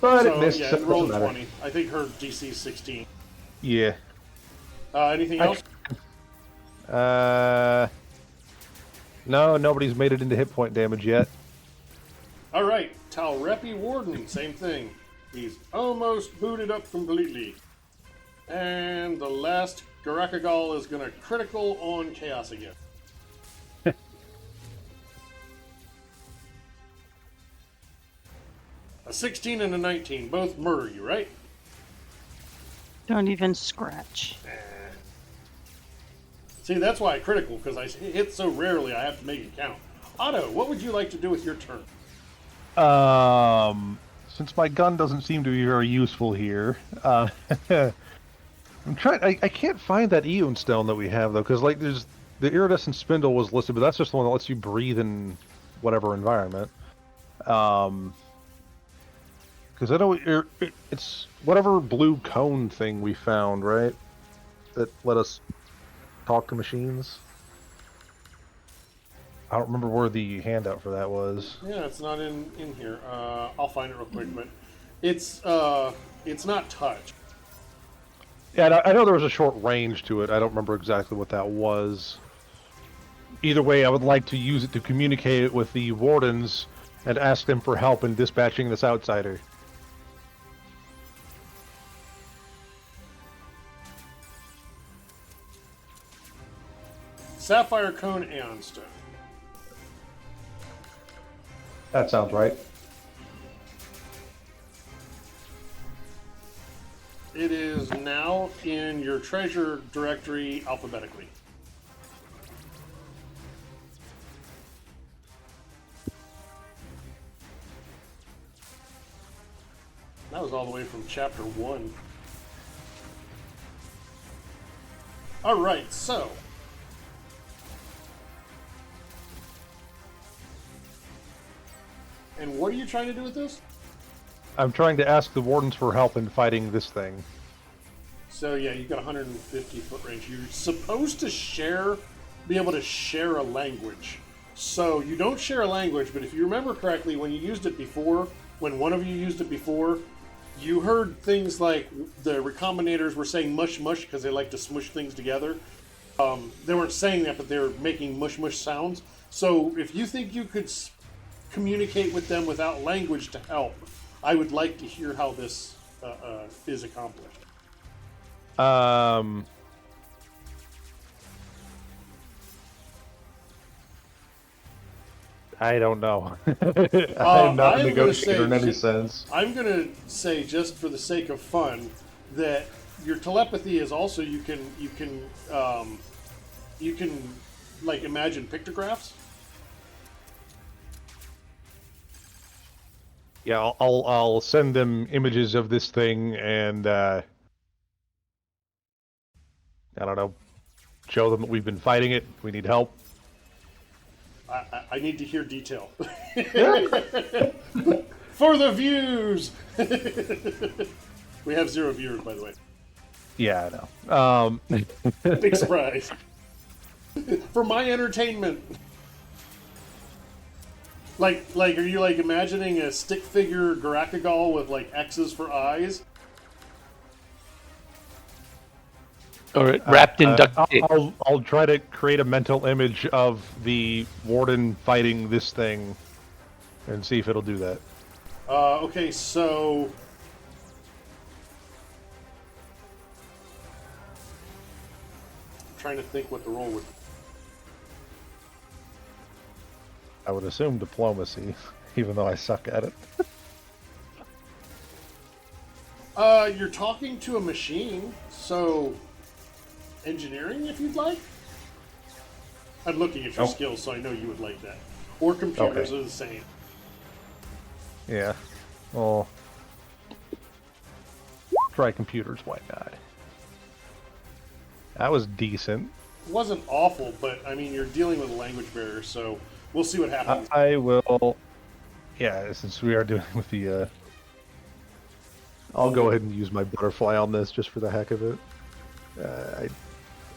But So, it missed. yeah, So it it rolled doesn't matter. 20. I think her DC is 16. Yeah. Anything else? No, nobody's made it into hit point damage yet. All right, Talrepi Warden, same thing. He's almost booted up completely. And the last Garakagal is going to critical on Chaos again. A 16 and a 19, both murder you, right? Don't even scratch. See, that's why I critical, because I hit so rarely I have to make it count. Otto, what would you like to do with your turn? Since my gun doesn't seem to be very useful here, I'm trying. I can't find that Eon stone that we have though, because like there's the iridescent spindle was listed, but that's just the one that lets you breathe in whatever environment. Because I know it's whatever blue cone thing we found, right? That let us talk to machines. I don't remember where the handout for that was. Yeah, it's not in here. I'll find it real quick, but it's not touch. Yeah, I know there was a short range to it. I don't remember exactly what that was. Either way, I would like to use it to communicate with the wardens and ask them for help in dispatching this outsider. Sapphire Cone Aeon Stone. That sounds right. It is now in your treasure directory alphabetically. That was all the way from chapter 1. Alright, so. And what are you trying to do with this? I'm trying to ask the wardens for help in fighting this thing. So yeah, you've got 150 foot range. You're supposed to be able to share a language. So you don't share a language, but if you remember correctly, when you used it before, when one of you used it before, you heard things like the recombinators were saying mush mush because they like to smush things together. They weren't saying that, but they were making mush mush sounds. So if you think you could communicate with them without language to help, I would like to hear how this is accomplished. I don't know. I'm not a negotiator in any sense. I'm going to say, just for the sake of fun, that your telepathy is also you can like imagine pictographs. Yeah, I'll send them images of this thing and I don't know, show them that we've been fighting it. We need help. I need to hear detail. For the views! We have 0 viewers, by the way. Yeah, I know. Big surprise. For my entertainment. Like, are you like imagining a stick figure Garakagal with like X's for eyes? Or wrapped in duct tape. I'll try to create a mental image of the warden fighting this thing and see if it'll do that. Okay, so I'm trying to think what the role would be. I would assume diplomacy, even though I suck at it. You're talking to a machine, so engineering, if you'd like. I'm looking at your skills, so I know you would like that. Or computers are the same. Yeah. Well, try computers, why not? That was decent. It wasn't awful, but I mean, you're dealing with a language barrier, so we'll see what happens. I will. Yeah, since we are dealing with the. I'll go ahead and use my butterfly on this just for the heck of it.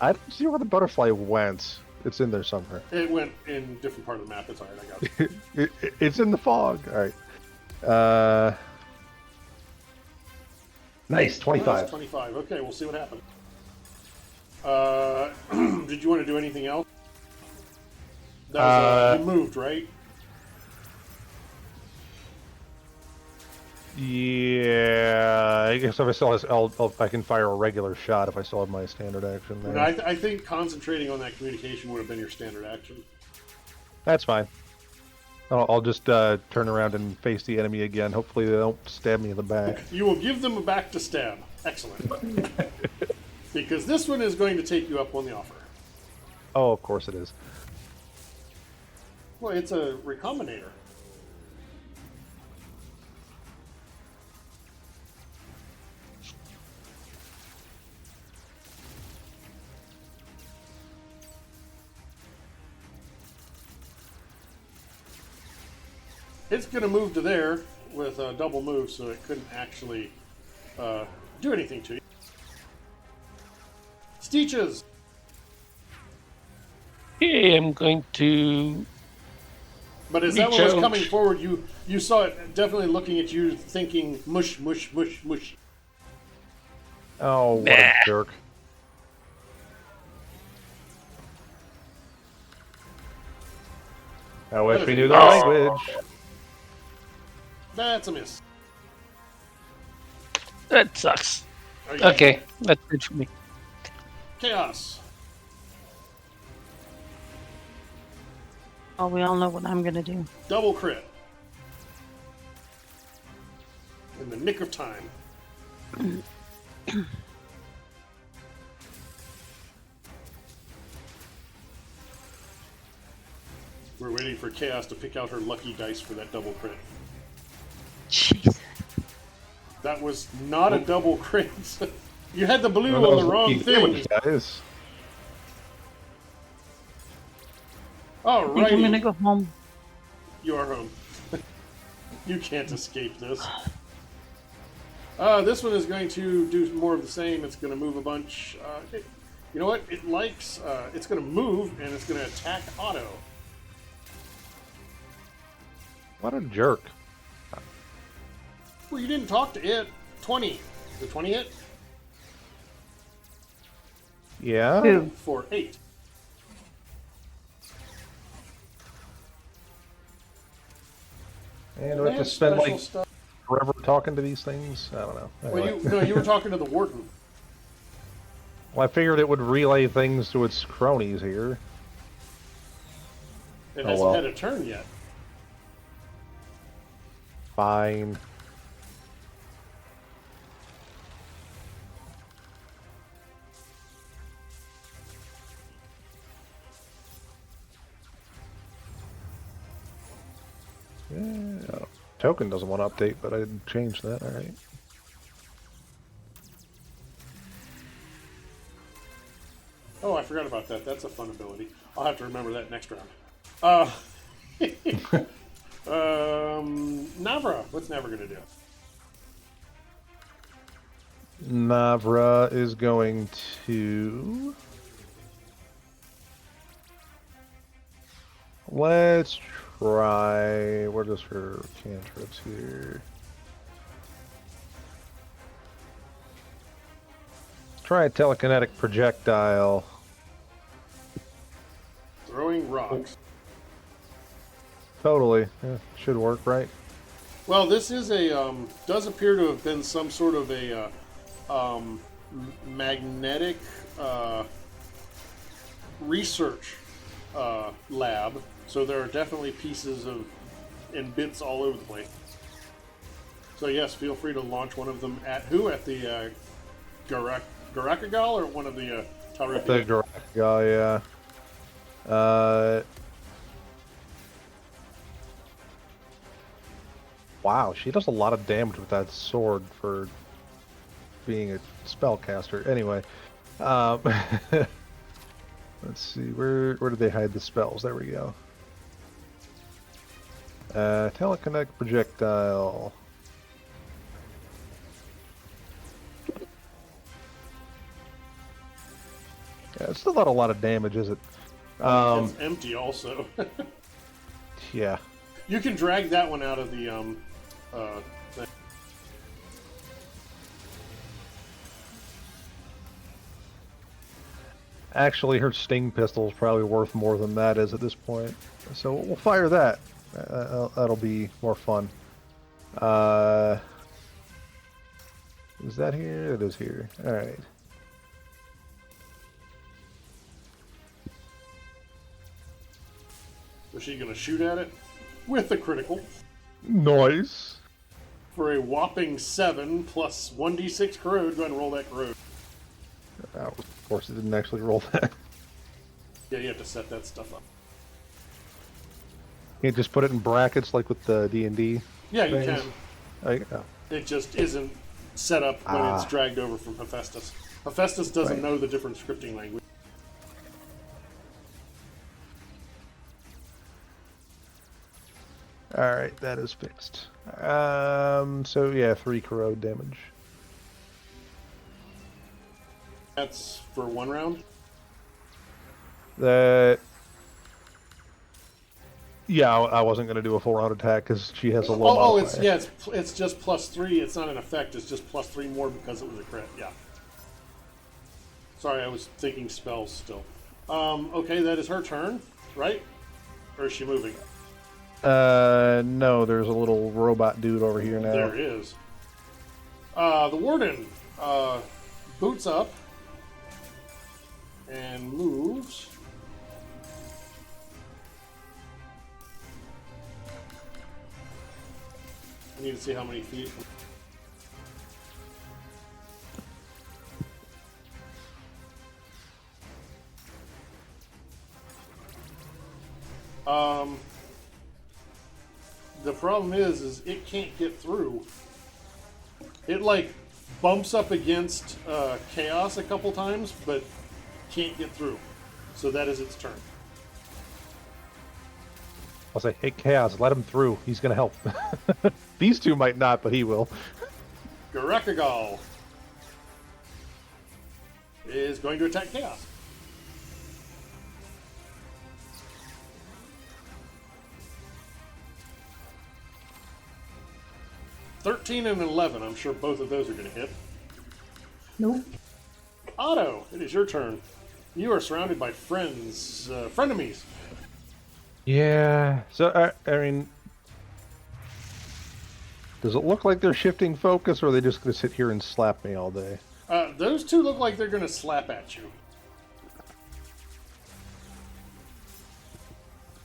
I don't see where the butterfly went. It's in there somewhere. It went in a different part of the map. It's alright, I got it. It's in the fog. Alright. Nice, 25. Nice, 25. Okay, we'll see what happens. Did you want to do anything else? That was, you moved, right? Yeah, I guess if I still have, I can fire a regular shot if I still have my standard action there. No, I think concentrating on that communication would have been your standard action. That's fine. I'll just turn around and face the enemy again. Hopefully they don't stab me in the back. You will give them a back to stab. Excellent. Because this one is going to take you up on the offer. Oh, of course it is. Well, it's a recombinator. It's going to move to there with a double move, so it couldn't actually do anything to you. Steeches! Okay, I'm going to. But as that one was coming forward, you saw it definitely looking at you, thinking mush, mush, mush, mush. Oh, what a jerk. I wish we knew the language. That's a miss. That sucks. Okay, that's good for me. Chaos. Oh, we all know what I'm gonna do. Double crit. In the nick of time. We're waiting for Chaos to pick out her lucky dice for that double crit. Jeez. That was not a double crit. You had the blue Well, that on was the wrong lucky thing. damage, guys. I think I'm gonna Alrighty. go home. You are home. You can't escape this. This one is going to do more of the same. It's going to move a bunch. You know what? It likes. It's going to move and it's going to attack Otto. What a jerk. Well, you didn't talk to it. 20. The 20 hit Yeah? Who? for 8. And do They I have to have spend special like stuff. forever talking to these things? I don't know. Well, Anyway. you were talking to the warden. Well, I figured it would relay things to its cronies here. It Oh, hasn't well. had a turn yet. Fine. Yeah. Token doesn't want to update, but I didn't change that. All right. Oh, I forgot about that. That's a fun ability. I'll have to remember that next round. Navra. What's Navra going to do? Navra is going to. Let's try. What is her cantrips here? Try a telekinetic projectile. Throwing rocks. Totally. Yeah, should work, right? Well, this is does appear to have been some sort of a magnetic research lab. So there are definitely pieces and bits all over the place. So yes, feel free to launch one of them at who? At the Garakagal or one of the Taurupi? The direct guy, yeah. Wow, she does a lot of damage with that sword for being a spellcaster. Anyway, let's see, where did they hide the spells? There we go. Telekinetic projectile. Yeah, it's still not a lot of damage, is it? It's empty also. Yeah. You can drag that one out of the thing. Actually, her sting pistol is probably worth more than that is at this point. So we'll fire that. That'll be more fun. Is that here? It is here. All right. Is she going to shoot at it? With a critical. Nice. For a whopping 7 plus 1d6 corrode. Go ahead and roll that corrode. Of course, it didn't actually roll that. Yeah, you have to set that stuff up. Can't just put it in brackets like with the D&D. Yeah, you things? can. Oh. It just isn't set up when it's dragged over from Hephaestus. Hephaestus doesn't know the different scripting language. All right, that is fixed. So yeah, 3 corrode damage. That's for 1 round. That. Yeah, I wasn't going to do a full round attack because she has a low modifier. It's just +3. It's not an effect. It's just +3 more because it was a crit. Yeah. Sorry, I was thinking spells still. Okay, that is her turn, right? Or is she moving? No, there's a little robot dude over here now. There is. The warden boots up and moves I need to see how many feet. The problem is it can't get through. It like bumps up against chaos a couple times, but can't get through. So that is its turn. I'll say, hey, Chaos, let him through. He's going to help. These two might not, but he will. Garakagal is going to attack Chaos. $13 and $11. I'm sure both of those are going to hit. Nope. Otto, it is your turn. You are surrounded by friends, frenemies. Yeah. So, I mean, does it look like they're shifting focus, or are they just going to sit here and slap me all day? Those two look like they're going to slap at you.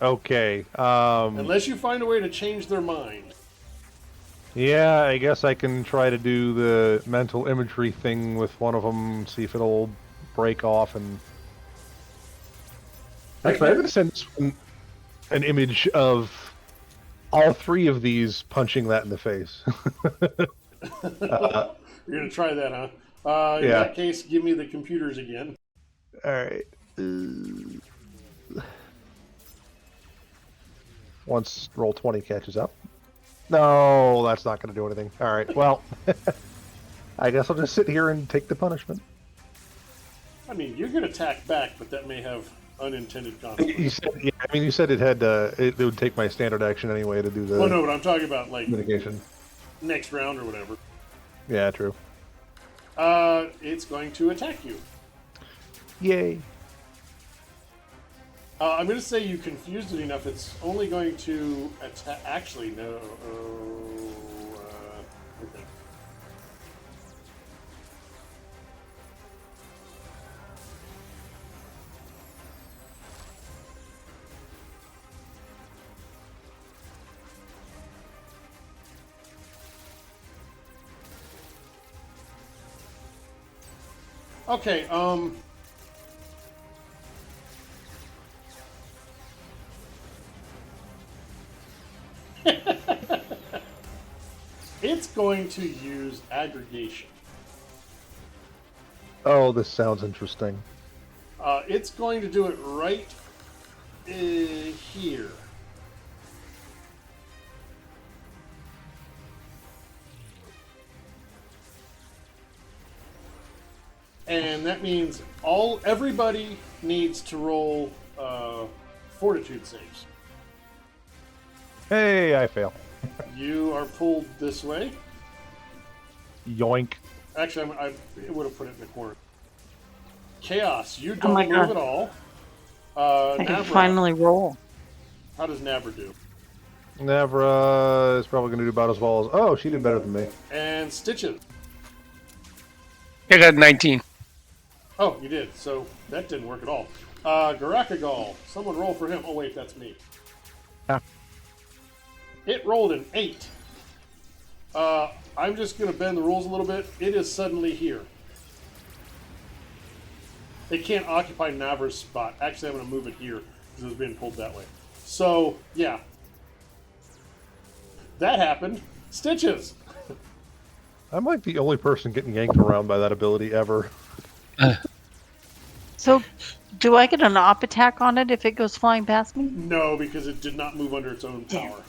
Okay. Unless you find a way to change their mind. Yeah, I guess I can try to do the mental imagery thing with one of them, see if it'll break off. And actually, I'm going to send this one an image of all three of these punching that in the face. You're going to try that, huh? In Yeah. that case, give me the computers again. All right. Once roll 20 catches up. No, that's not going to do anything. All right. Well, I guess I'll just sit here and take the punishment. I mean, you can attack back, but that may have unintended consequences. You said, yeah, I mean, you said it had it would take my standard action anyway to do the Oh no, but I'm talking about like mitigation. next round or whatever. Yeah, true. It's going to attack you. Yay. I'm going to say you confused it enough. It's only going to attack. Actually, no. Okay. Okay, it's going to use aggregation. Oh, this sounds interesting. It's going to do it right here. And that means everybody needs to roll fortitude saves. Hey, I fail. You are pulled this way. Yoink. Actually, I would have put it in the corner. Chaos, you Oh don't my move God. at all. I can Navra, finally roll. how does Navra do? Navra is probably going to do about as well as... Oh, she did better than me. And Stitches. I got 19. Oh, you did. So that didn't work at all. Garakagal, someone roll for him. Oh wait, that's me. Ah. It rolled an 8. I'm just going to bend the rules a little bit. It is suddenly here. It can't occupy Navra's spot. Actually, I'm going to move it here because it was being pulled that way. So, yeah. That happened. Stitches! I'm like the only person getting yanked around by that ability ever. So, do I get an op attack on it if it goes flying past me? No, because it did not move under its own Damn. power.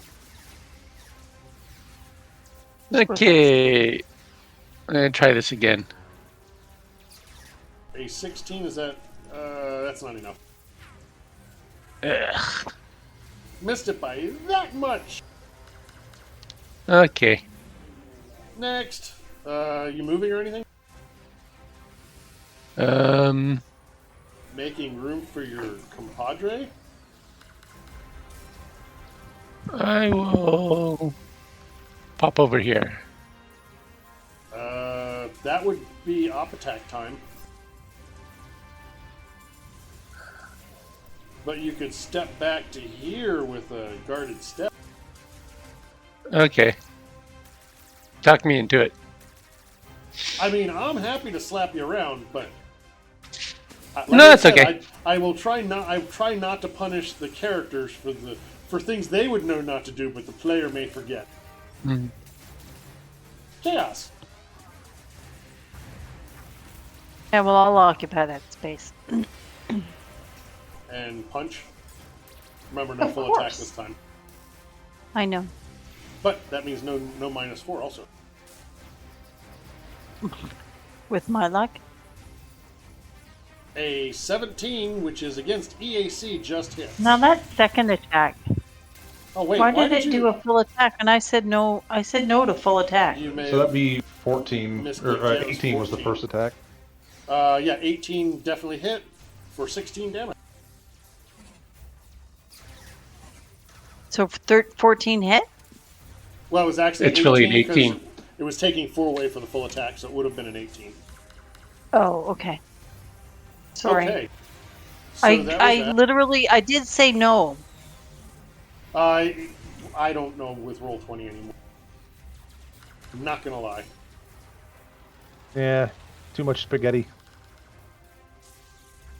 Okay. I'm going to try this again. A 16, is that... that's not enough. Ugh. Missed it by that much! Okay. Next. You moving or anything? Making room for your compadre? I will pop over here. That would be op attack time. But you could step back to here with a guarded step. Okay. Talk me into it. I mean, I'm happy to slap you around, but No, it's okay. I will try not. I try not to punish the characters for things they would know not to do, but the player may forget. Mm. Chaos. Yeah, well, I'll occupy that space. And punch. Remember, no Of full attack course. this time. I know. But that means no -4 also. With my luck. A 17, which is against EAC, just hits. Now that's second attack. Oh wait, Why did it you do a full attack? And I said no. I said no to full attack. You may So that'd have be 14, misclicked. or Yeah, it was 18 was the 14. first attack. Yeah, 18 definitely hit for 16 damage. So 14 hit? Well, it was actually It's really an 'cause 18. It was taking 4 away for the full attack, so it would have been an 18. Oh, okay. Sorry. Okay. So that was I that. literally I did say no. I don't know with Roll20 anymore. I'm not gonna lie. Yeah, too much spaghetti.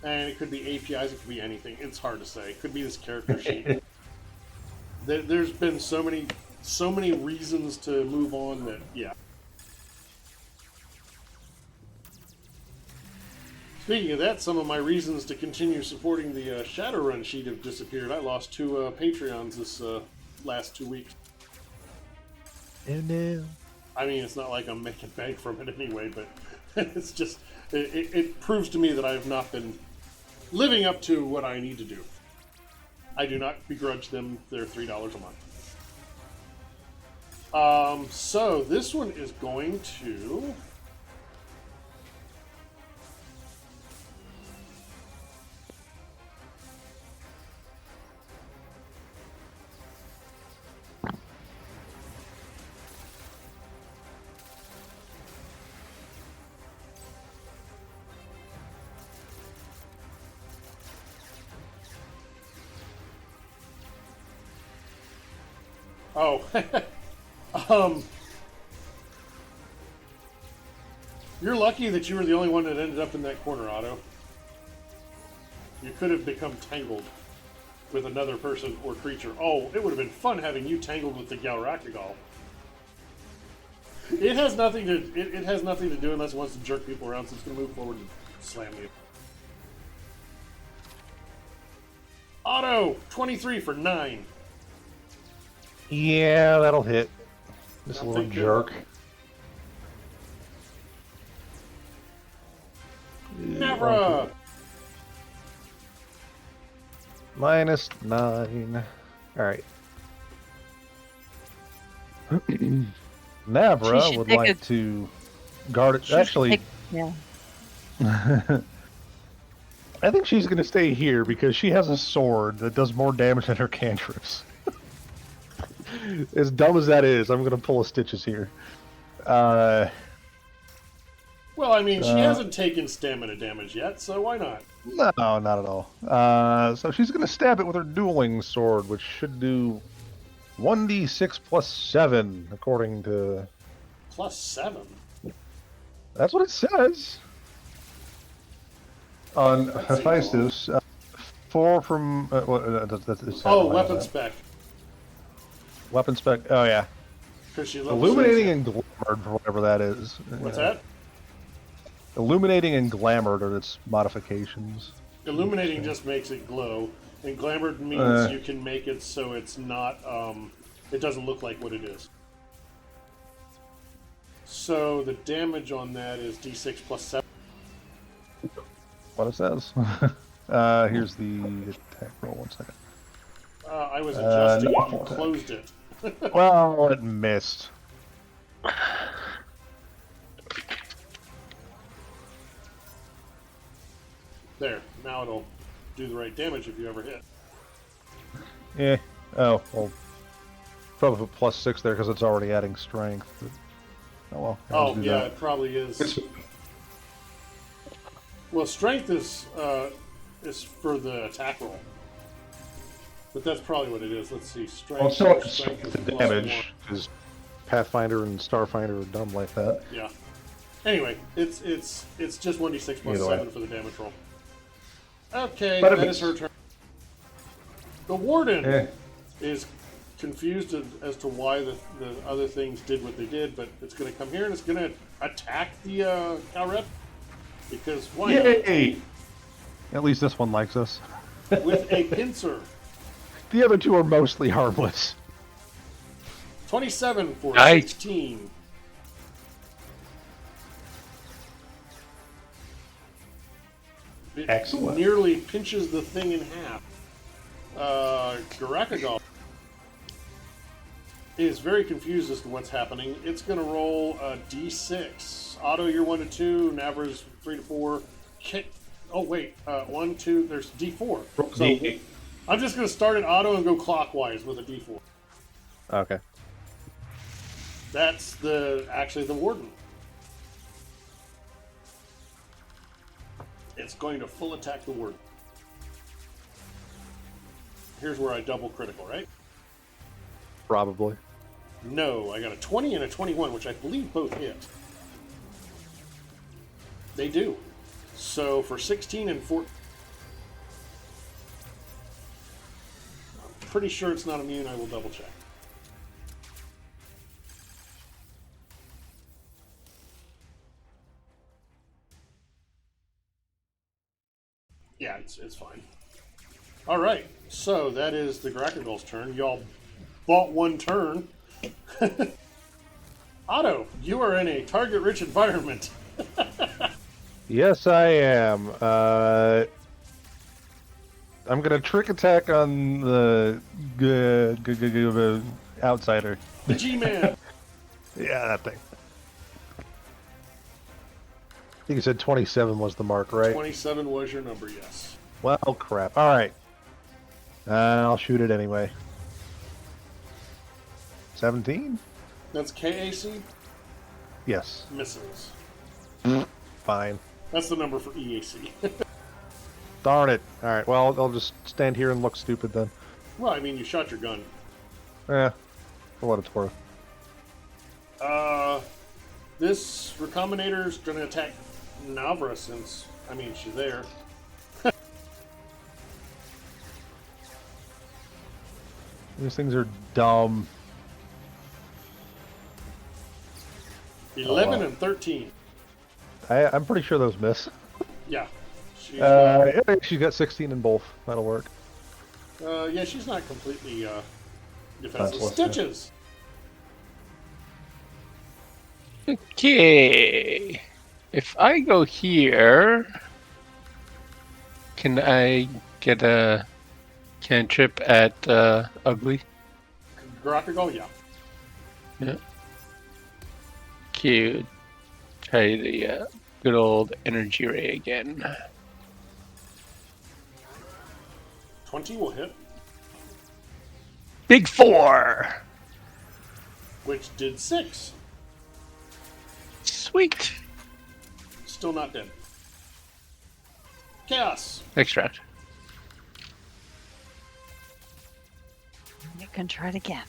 And it could be APIs, it could be anything. It's hard to say. It could be this character sheet. There's been so many reasons to move on that, yeah. Speaking of that, some of my reasons to continue supporting the Shadowrun sheet have disappeared. I lost 2 Patreons this last 2 weeks. Oh no. I mean, it's not like I'm making bank from it anyway, but it's just, it proves to me that I have not been living up to what I need to do. I do not begrudge them their $3 a month. So this one is going to... Oh, you're lucky that you were the only one that ended up in that corner, Otto. You could have become tangled with another person or creature. Oh, it would have been fun having you tangled with the Galrakigal. It has nothing to do unless it wants to jerk people around, so it's going to move forward and slam you. Otto, 23 for 9. Yeah, that'll hit. This I little think jerk. Never. -9. Alright. Navra She should would take like a- to guard it. She should Actually, take- yeah. I think she's going to stay here because she has a sword that does more damage than her cantrips. As dumb as that is, I'm going to pull a Stitches here. Well, I mean, she hasn't taken stamina damage yet, so why not? No, not at all. So she's going to stab it with her dueling sword, which should do 1d6 plus 7, according to... +7. That's what it says. On That's Hephaestus, 4 from... Oh, weapon spec. Weapon spec. Oh, yeah. Because she Illuminating and Glamored, for whatever that is. What's that? Illuminating and Glamored are its modifications. Illuminating just makes it glow, and Glamored means you can make it so it's not, it doesn't look like what it is. So the damage on that is d6 plus 7. What it says. Here's the attack roll. 1 second. I was adjusting no. it and closed it. Well, it missed. There, now it'll do the right damage if you ever hit. Yeah. Oh, well. Probably put +6 there because it's already adding strength. But, oh, well. I'll Oh, do yeah, that. it probably is. Well, strength is for the attack roll. But that's probably what it is. Let's see. Strength, Well, it's not strength is the +1. damage, because Pathfinder and Starfinder are dumb like that. Yeah. Anyway, it's just 1d6 plus Either way. 7 for the damage roll. Okay, But if that is it's- her turn. The warden Eh. is confused as to why the other things did what they did, but it's going to come here and it's going to attack the cow rep. Because why not? Yay! At least this one likes us. With a pincer. The other two are mostly harmless. 27 for Nice. 16. It Excellent. nearly pinches the thing in half. Garakagal is very confused as to what's happening. It's going to roll a d6. Otto, you're 1 to 2. Navra's 3 to 4. Oh, wait. 1, 2. There's d4. So D8. I'm just going to start at Otto and go clockwise with a d4. Okay. That's actually the warden. It's going to full attack the warden. Here's where I double critical, right? Probably. No, I got a 20 and a 21, which I believe both hit. They do. So for 16 and 4... I'm pretty sure it's not immune. I will double check. Yeah, it's fine. All right, so that is the Grackergul's turn. Y'all bought one turn. Otto, you are in a target-rich environment. Yes, I am. I'm gonna trick attack on the outsider. The G-Man. Yeah, that thing. I think you said 27 was the mark, right? 27 was your number, yes. Well, crap. All right. I'll shoot it anyway. 17? That's KAC. Yes. Misses. Fine. That's the number for EAC. Darn it. All right. Well, I'll just stand here and look stupid then. Well, I mean, you shot your gun. Yeah. For what it's worth. This Recombinator's going to attack Navra since, I mean, she's there. These things are dumb. 11 wow. and 13. I'm pretty sure those miss. Yeah. She's, Yeah, she's got 16 in both. That'll work. yeah, she's not completely defenseless. That's less, Stitches! Okay. If I go here, can I get a cantrip at Ugly? Garakagal, yeah. Yeah. Cute. Try the good old energy ray again. 20 will hit, Big 4! which did 6. Sweet. Still not dead. Chaos. Next round. You can try it again.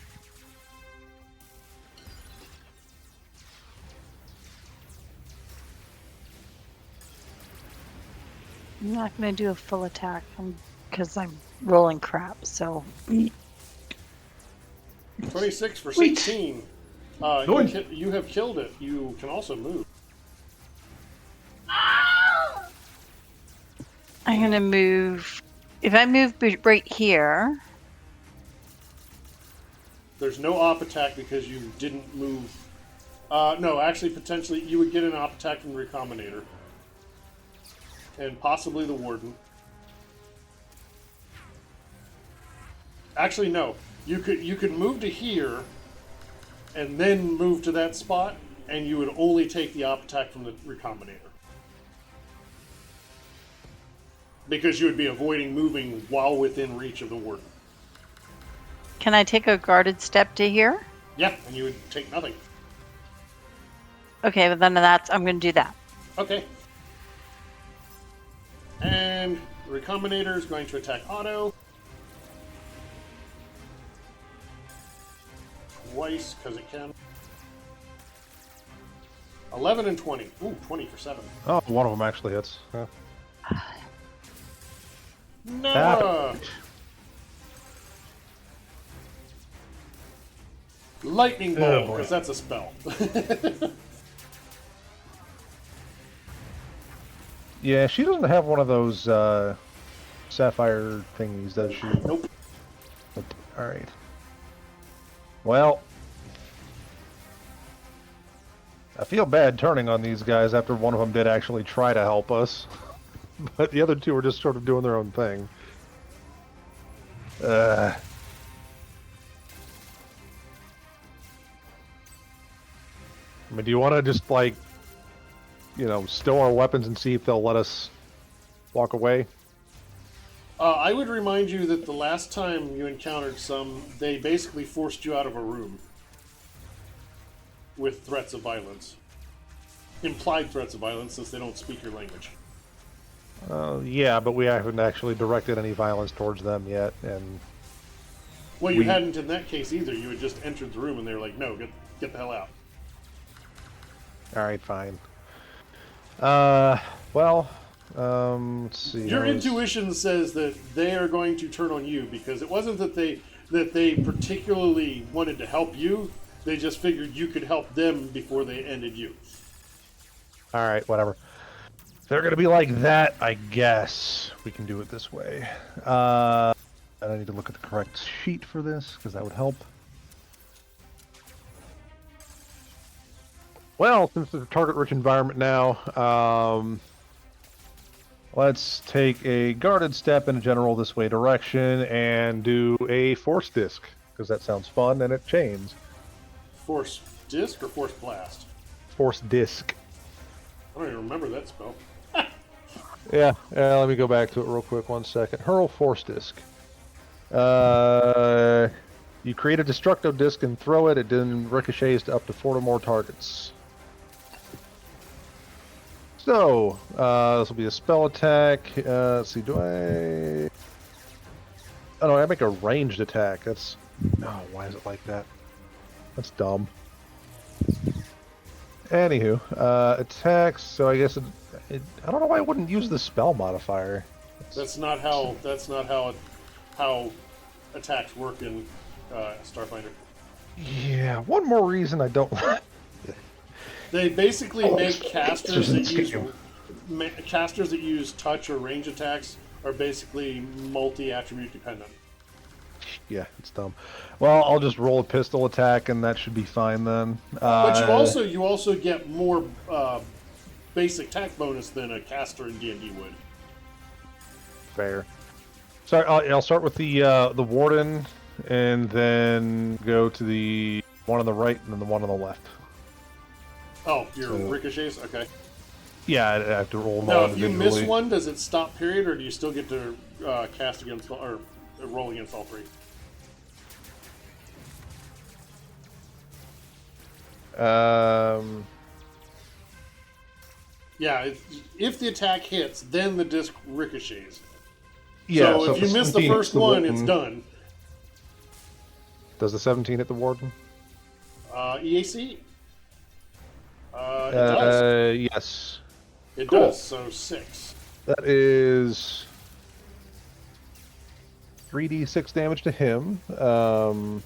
I'm not going to do a full attack because I'm rolling crap, so... 26 for Sweet. 16. You have killed it. You can also move. I'm going to move... If I move right here... There's no op attack because you didn't move. No, actually, potentially, you would get an op attack from the Recombinator. And possibly the Warden. Actually, no. You could move to here, and then move to that spot, and you would only take the op attack from the Recombinator. Because you would be avoiding moving while within reach of the Warden. Can I take a guarded step to here? Yeah, and you would take nothing. Okay, but then I'm going to do that. Okay. And the Recombinator is going to attack Otto. Twice, because it can. 11 and 20. Ooh, 20 for 7. Oh, one of them actually hits. Huh. Noah! Lightning Oh, bolt, boy. because that's a spell. Yeah, she doesn't have one of those sapphire thingies, does she? Nope. All right. Well, I feel bad turning on these guys after one of them did actually try to help us, but the other two were just sort of doing their own thing. I mean, do you want to just, like, you know, stow our weapons and see if they'll let us walk away? I would remind you that the last time you encountered some, they basically forced you out of a room with threats of violence. Implied threats of violence, since they don't speak your language. Yeah, but we haven't actually directed any violence towards them yet, and... Well, you hadn't in that case either. You had just entered the room and they were like, no, get the hell out. Alright, fine. Well, let's see. Your intuition says that they are going to turn on you, because it wasn't that they particularly wanted to help you. They just figured you could help them before they ended you. Alright, whatever. If they're gonna be like that, I guess we can do it this way. And I need to look at the correct sheet for this, because that would help. Well, since it's a target-rich environment now, let's take a guarded step in a general this way direction and do a force disc, because that sounds fun and it chains. Force disc or force blast? Force disc. I don't even remember that spell. Yeah, let me go back to it real quick, 1 second. Hurl force disc. You create a destructo disc and throw it. It then ricochets to up to 4 or more targets. So, this will be a spell attack. Let's see, do I... Oh no, I make a ranged attack. That's... Oh, why is it like that? That's dumb. Anywho, attacks, so I guess I don't know why I wouldn't use the spell modifier. That's not how attacks work in Starfinder. Yeah, one more reason I don't... They basically make Just casters that use touch or range attacks are basically multi-attribute dependent. Yeah, it's dumb. Well, I'll just roll a pistol attack, and that should be fine then. But you also get more basic attack bonus than a caster in D&D would. Fair. So I'll start with the warden, and then go to the one on the right, and then the one on the left. Oh, your ricochets? Okay. Yeah, I have to roll them Now, all if you individually. miss one, does it stop period, or do you still get to cast against or roll against all three? Yeah, if the attack hits, then the disc ricochets. Yeah, so if you miss the 17 first hits the one, warden. it's done. Does the 17 hit the warden? EAC? It does. Yes. It cool. does, so 6. That is 3d6 damage to him. Well,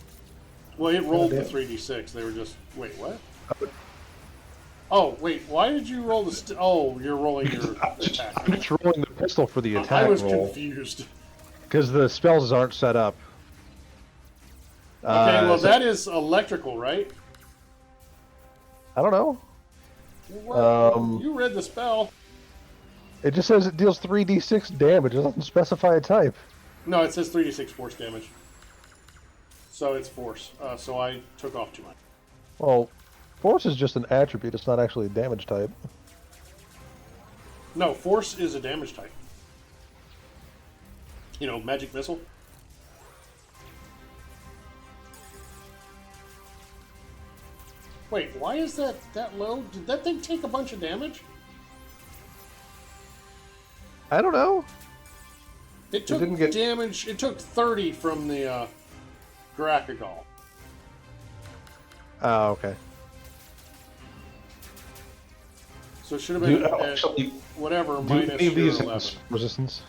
it rolled the damn. 3d6. They were just... Wait, what? Oh, wait, why did you roll the... Oh, you're rolling your attack. I'm just rolling the pistol for the attack I was roll. confused. Because the spells aren't set up. Okay, well, so- that is electrical, right? I don't know. Well, you read the spell. It just says it deals 3d6 damage. It doesn't specify a type. No, it says 3d6 force damage. So it's force. So I took off 2 much. Well, force is just an attribute. It's not actually a damage type. No, force is a damage type. You know, magic missile. Wait, why is that low? Did that thing take a bunch of damage? I don't know. It took didn't get- damage. It took 30 from the Garakagol. Oh, okay. So it should have been Do, at actually, whatever do minus any of your these 11. have resistance?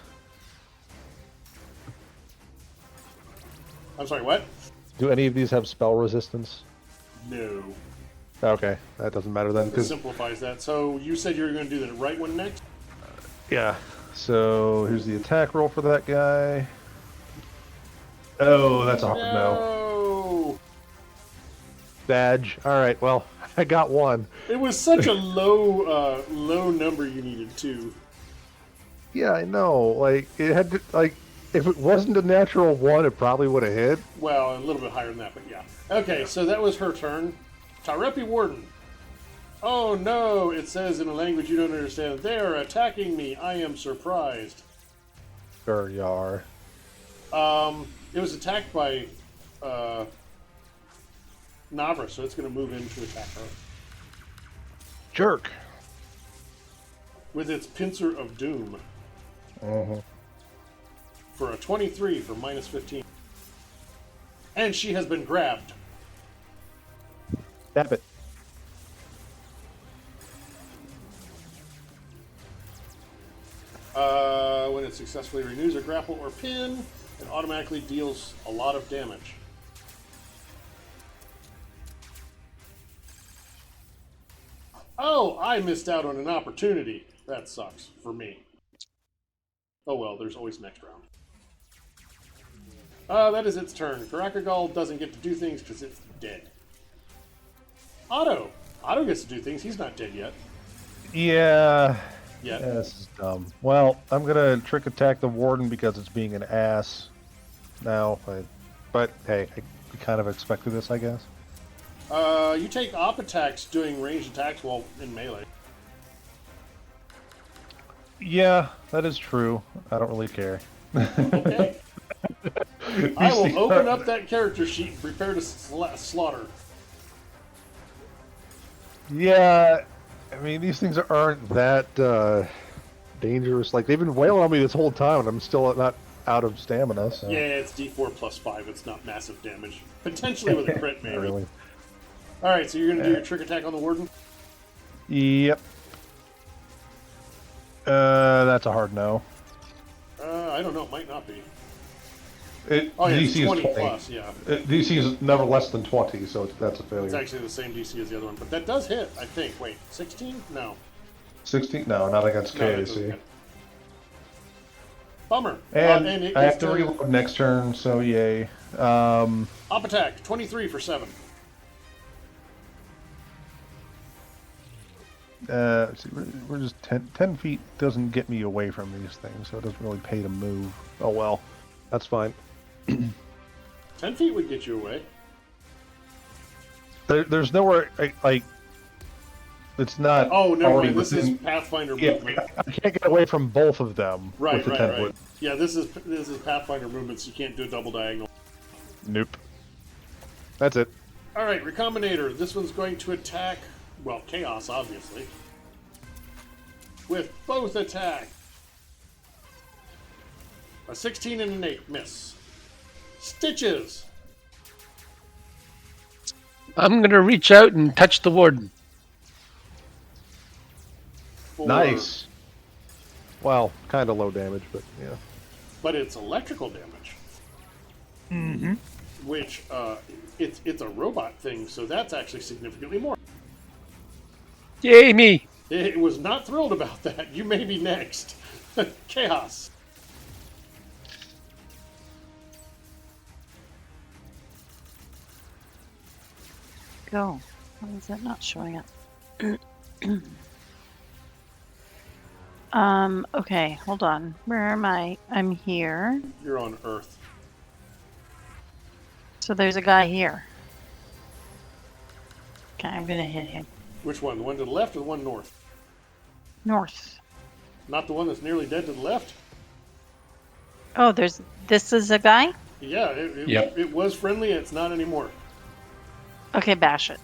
I'm sorry, what? Do any of these have spell resistance? No. Okay, that doesn't matter then. It 'Cause simplifies that. So you said you were going to do the right one next? yeah. So here's the attack roll for that guy. Oh, that's a hard no. No! Badge. All right. Well, I got one. It was such a low number you needed too. Yeah, I know. Like it had to, like if it wasn't a natural one, it probably would have hit. Well, a little bit higher than that, but yeah. Okay, so that was her turn. Tarepi Warden. Oh no, it says in a language you don't understand. They are attacking me. I am surprised. Sure, you are. It was attacked by Navra, so it's going to move in to attack her. Jerk. With its Pincer of Doom. Uh-huh. For a 23 for minus 15. And she has been grabbed. Stab it. When it successfully renews a grapple or pin, it automatically deals a lot of damage. Oh, I missed out on an opportunity. That sucks for me. Oh well, there's always next round. That is its turn. Karakagal doesn't get to do things because it's dead. Otto. Otto gets to do things. He's not dead yet. Yeah. Yet. Yeah, this is dumb. Well, I'm gonna trick attack the warden because it's being an ass. Now, but hey, I kind of expected this, I guess. You take op attacks doing ranged attacks while in melee. Yeah, that is true. I don't really care. Okay. I will open up that character sheet and prepare to slaughter. Yeah, I mean, these things aren't that dangerous. Like, they've been wailing on me this whole time, and I'm still not out of stamina, so... Yeah, it's D4 plus 5. It's not massive damage. Potentially with a crit, maybe. Not really. Alright, so you're going to do your trick attack on the warden? Yep. That's a hard no. I don't know. It might not be. It, Oh, yeah, DC it's 20 is 20. plus, yeah. DC is never less than 20, so that's a failure. It's actually the same DC as the other one. But that does hit, I think. Wait, 16? No. 16? No, not against No, that doesn't KAC. hit. Bummer. And it I have gets to reload next turn, so yay. Op attack, 23 for 7. See, we're just 10 feet doesn't get me away from these things, so it doesn't really pay to move. Oh well, that's fine. 10 feet would get you away. There's nowhere, like, it's not. Oh, never already mind. This is within- Pathfinder Yeah, movement. I can't get away from both of them Right, with the right, 10 right. foot. Yeah, this is Pathfinder movement, so you can't do a double diagonal. Nope. That's it. Alright, Recombinator. This one's going to attack, well, Chaos, obviously. With both attack. A 16 and an 8. Miss. Stitches. I'm going to reach out and touch the warden. For, Nice. Well, kind of low damage, but yeah. But it's electrical damage. Mm-hmm. Which, it's a robot thing, so that's actually significantly more. Yay, me! It was not thrilled about that. You may be next. Chaos. Go. Why is that not showing up? Okay, hold on. Where am I? I'm here. You're on Earth. So there's a guy here. Okay, I'm gonna hit him. Which one? The one to the left or the one north? North. Not the one that's nearly dead to the left? Oh, this is a guy? Yeah, Yep. it was friendly, it's not anymore. Okay, bash it.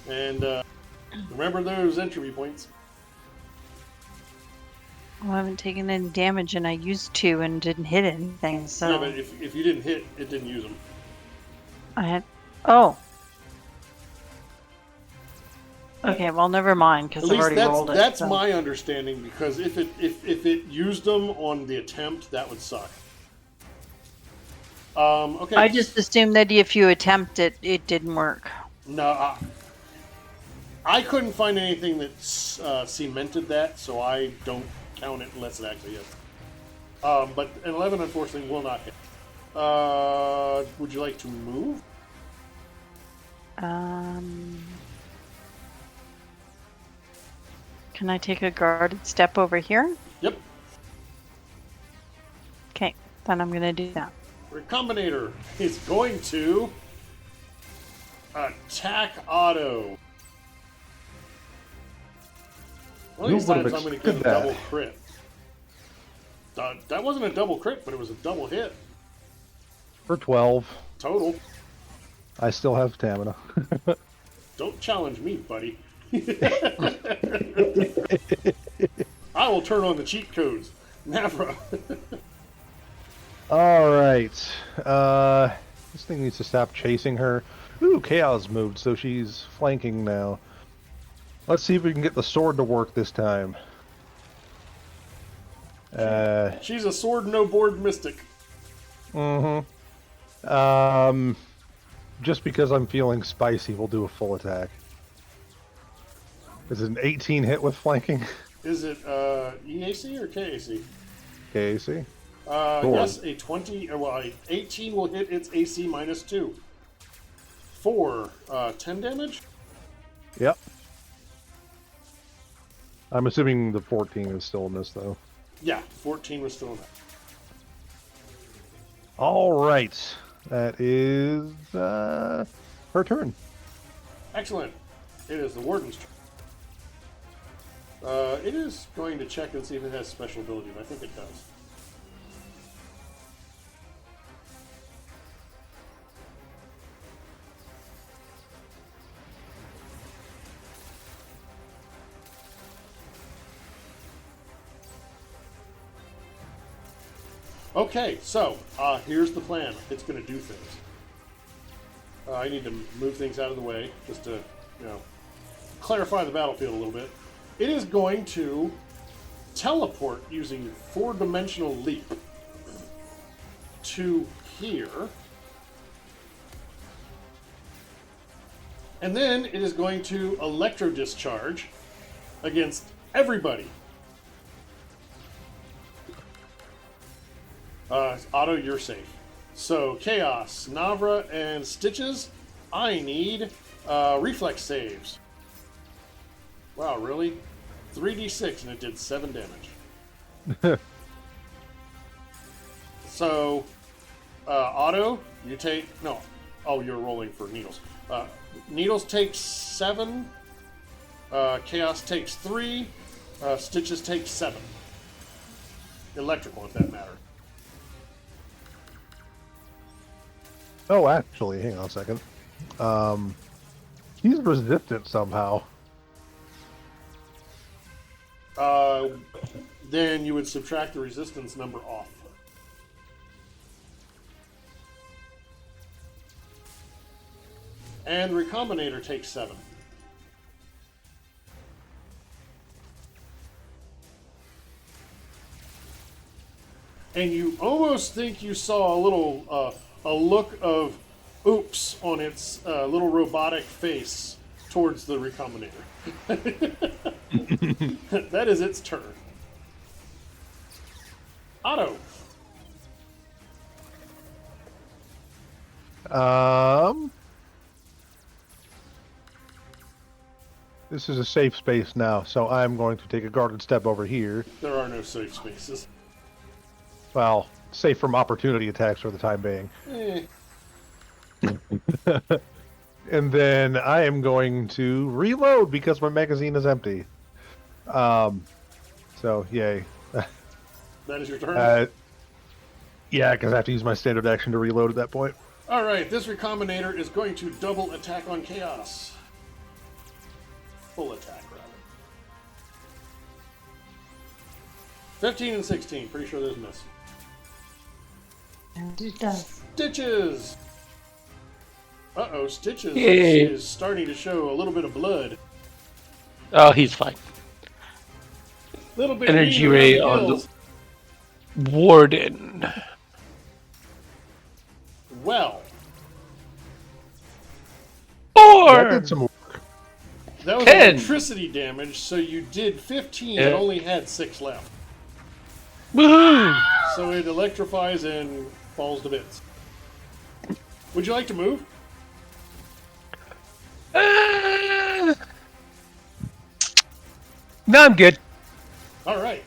And remember those entropy points. Well, I haven't taken any damage and I used to and didn't hit anything, so... Yeah, but if you didn't hit, it didn't use them. I had... Oh. Okay, well, never mind, because At I've least already rolled it. that's so. my understanding, because if it used them on the attempt, that would suck. Okay. I just assumed that if you attempt it, it didn't work. No, I couldn't find anything that cemented that, so I don't count it unless it actually is. But an 11, unfortunately, will not hit. Would you like to move? Can I take a guarded step over here? Yep. Okay, then I'm going to do that. Recombinator is going to attack Otto. One of these Who would've times I'm going to get a expected that? double crit. That wasn't a double crit, but it was a double hit. For 12. Total. I still have stamina. Don't challenge me, buddy. I will turn on the cheat codes. Navra. Alright. This thing needs to stop chasing her. Ooh, Chaos moved, so she's flanking now. Let's see if we can get the sword to work this time. She's a sword no board mystic. Just because I'm feeling spicy, we'll do a full attack. Is it an 18 hit with flanking? Is it EAC or KAC? KAC? Yes, a 20. Well, a 18 will hit its AC minus 2. For 10 damage. Yep. I'm assuming the 14 is still in this, though. Yeah, 14 was still in that. Alright. That is her turn. Excellent. It is the Warden's turn. It is going to check and see if it has special ability, but I think it does. Okay, so here's the plan. It's going to do things. I need to move things out of the way just to, clarify the battlefield a little bit. It is going to teleport using 4-dimensional leap to here. And then it is going to electro discharge against everybody. Otto, you're safe. So, Chaos, Navra, and Stitches, I need reflex saves. Wow, really? 3d6, and it did 7 damage. So, Otto, you take... No. Oh, you're rolling for Needles. Needles takes 7. Chaos takes 3. Stitches takes 7. Electrical, if that matters. Oh, actually, hang on a second. He's resistant somehow. Then you would subtract the resistance number off. And Recombinator takes 7. And you almost think you saw a little, a look of oops on its little robotic face towards the Recombinator. That is its turn. Otto. This is a safe space now, so I'm going to take a guarded step over here. There are no safe spaces. Well, safe from opportunity attacks for the time being. And then I am going to reload because my magazine is empty. So, yay. That is your turn? Yeah, because I have to use my standard action to reload at that point. Alright, this Recombinator is going to double attack on Chaos. Full attack, rather. 15 and 16. Pretty sure there's a miss. And it does. Stitches! Uh-oh, Stitches Yay. is starting to show a little bit of blood. Oh, he's fine. Little bit Energy mean around ray the on gills. the warden. Well, That 4! did some. that was 10. electricity damage, so you did 15 Yeah. and only had 6 left. Woohoo! So it electrifies and falls to bits. Would you like to move? No, I'm good. All right.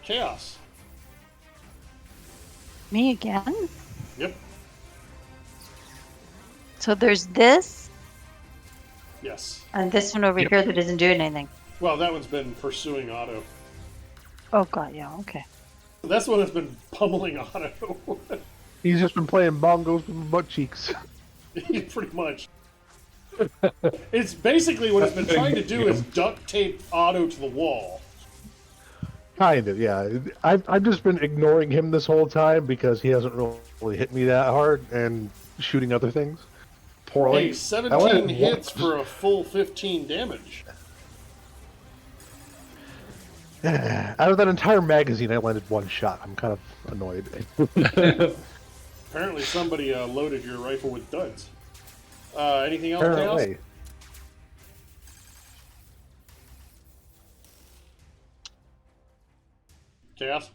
Chaos. Me again? Yep. So there's this Yes. and this one over Yep. here that isn't doing anything. Well, that one's been pursuing Otto. Oh god, yeah, okay. That's one that's been pummeling Otto. He's just been playing bongos with butt cheeks. Pretty much. It's basically what it's been trying to do is duct tape Otto to the wall. Kind of, yeah. I've just been ignoring him this whole time because he hasn't really hit me that hard and shooting other things poorly. Hey, 17 hits for a full 15 damage. Out of that entire magazine, I landed 1 shot. I'm kind of annoyed. Apparently somebody loaded your rifle with duds. Anything else, Chaos? Apparently. Chaos?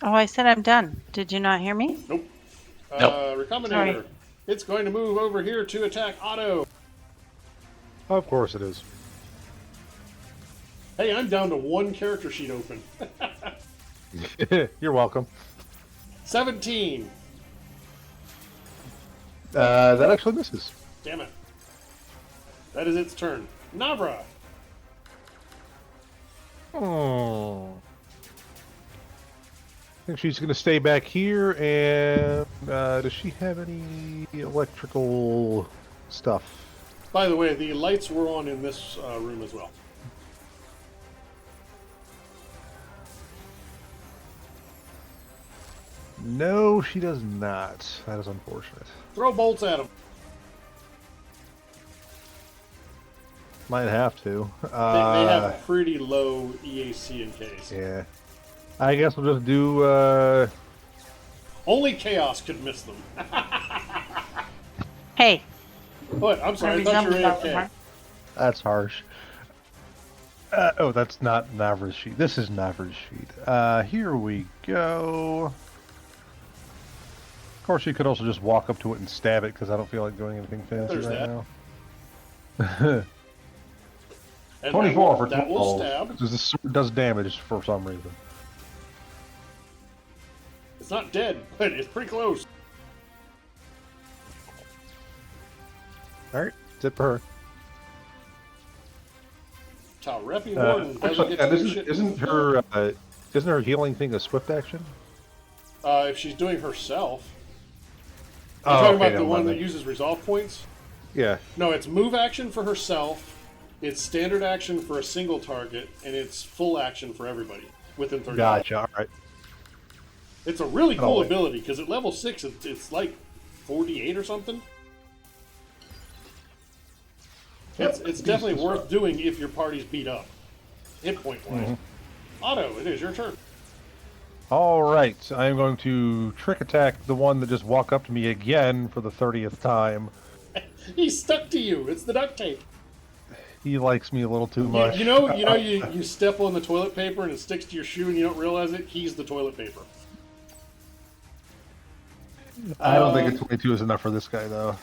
Oh, I said I'm done. Did you not hear me? Nope. Nope. Recombinator. Sorry. It's going to move over here to attack Otto. Of course it is. Hey, I'm down to 1 character sheet open. You're welcome. 17. That actually misses. Damn it. That is its turn. Navra. Oh. I think she's going to stay back here, and does she have any electrical stuff? By the way, the lights were on in this room as well. No, she does not. That is unfortunate. Throw bolts at him. Might have to. They have pretty low EAC and Ks. Yeah. I guess we'll just do, Only Chaos could miss them. Hey. What? I'm sorry, I thought you were AFK. That's harsh. Oh, that's not Navra's sheet. This is Navra's sheet. Here we go. Of course, you could also just walk up to it and stab it, because I don't feel like doing anything fancy There's right that. now. And 24 for that will 12. stab. Because this sword does damage for some reason. It's not dead, but it's pretty close. Alright, that's it for her. Talrepi Warden doesn't Actually, get to do this shit. isn't her healing thing a swift action? If she's doing herself. Oh, You're talking okay, about the never one mind that then. uses resolve points? Yeah. No, it's move action for herself, it's standard action for a single target, and it's full action for everybody within 30 Gotcha, alright. It's a really Oh, cool wait. ability, because at level 6, it's like 48 or something. It's definitely worth doing if your party's beat up. Hit point wise. Otto, it is your turn. Alright, I am going to trick attack the one that just walked up to me again for the 30th time. He's stuck to you. It's the duct tape. He likes me a little too much. You step on the toilet paper and it sticks to your shoe and you don't realize it. He's the toilet paper. I don't think a 22 is enough for this guy, though.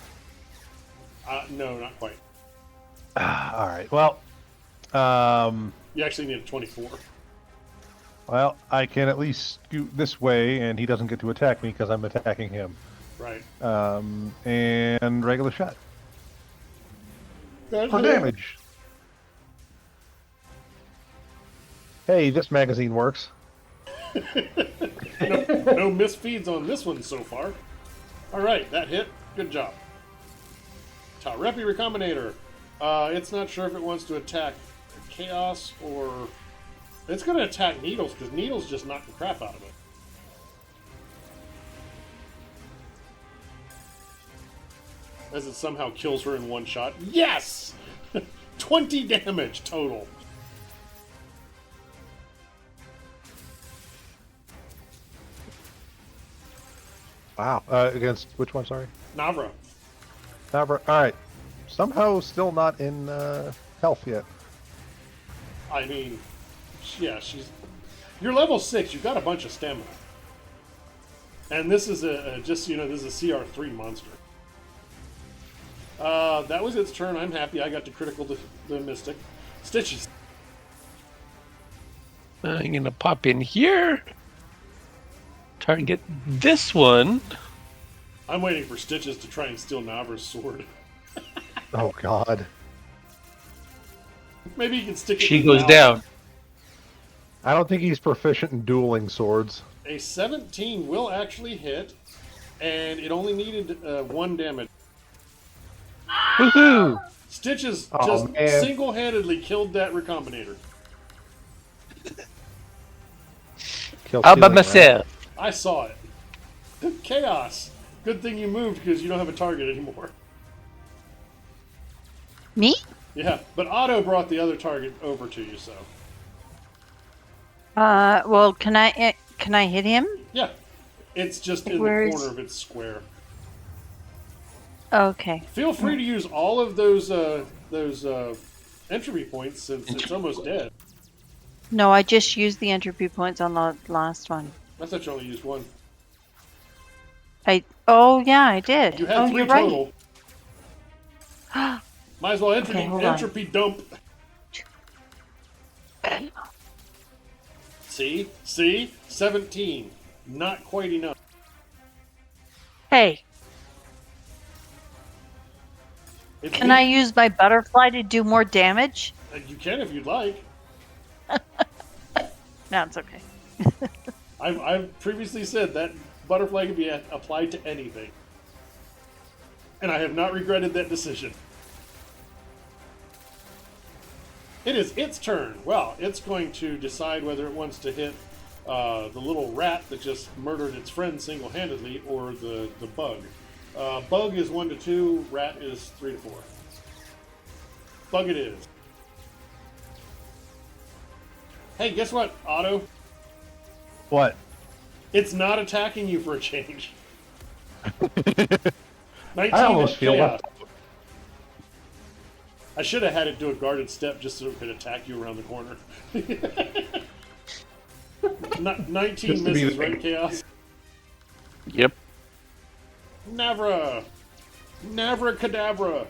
No, not quite. Alright, well... You actually need a 24. Well, I can at least scoot this way, and he doesn't get to attack me because I'm attacking him. Right. And regular shot. That's For it. damage. Hey, this magazine works. No misfeeds on this one so far. Alright, that hit. Good job. Talrepi Recombinator. It's not sure if it wants to attack Chaos or... It's going to attack Needles, because Needles just knocked the crap out of it. as it somehow kills her in one shot. Yes! 20 damage total. Wow. Against which one? Sorry. Navra. All right. Somehow still not in health yet. I mean, yeah, she's. You're level 6. You've got a bunch of stamina. And this is just so you know, this is a CR3 monster. That was its turn. I'm happy I got to critical the Mystic. Stitches. I'm gonna pop in here. Try and get this one. I'm waiting for Stitches to try and steal Navra's sword. Oh God. Maybe he can stick it She in goes mouth. down. I don't think he's proficient in dueling swords. A 17 will actually hit, and it only needed 1 damage. Woohoo! Stitches Oh, just man. single-handedly killed that recombinator. Kill All by stealing, right? myself. I saw it. Chaos. Good thing you moved because you don't have a target anymore. Me? Yeah, but Otto brought the other target over to you, so. Well, can I hit him? Yeah. It's just in Where's- the corner of its square. Okay. Feel free to use all of those entropy points since it's almost dead. No, I just used the entropy points on the last one. I thought you only used 1. Oh yeah, I did. You had oh, 3 you're total. right. Might as well Okay, hold on. entropy dump. See? 17. Not quite enough. Hey, It's can I use my butterfly to do more damage? You can if you'd like. No, it's okay. I've previously said that butterfly can be applied to anything. And I have not regretted that decision. It is its turn. Well, it's going to decide whether it wants to hit the little rat that just murdered its friend single-handedly or the bug. Bug is 1 to 2, rat is 3 to 4. Bug it is. Hey, guess what, Otto? What? It's not attacking you for a change. 19 I almost feel chaos. left. I should have had it do a guarded step just so it could attack you around the corner. 19 Just to be misses, the- right, Chaos? Yep. Navra! Navra Cadabra!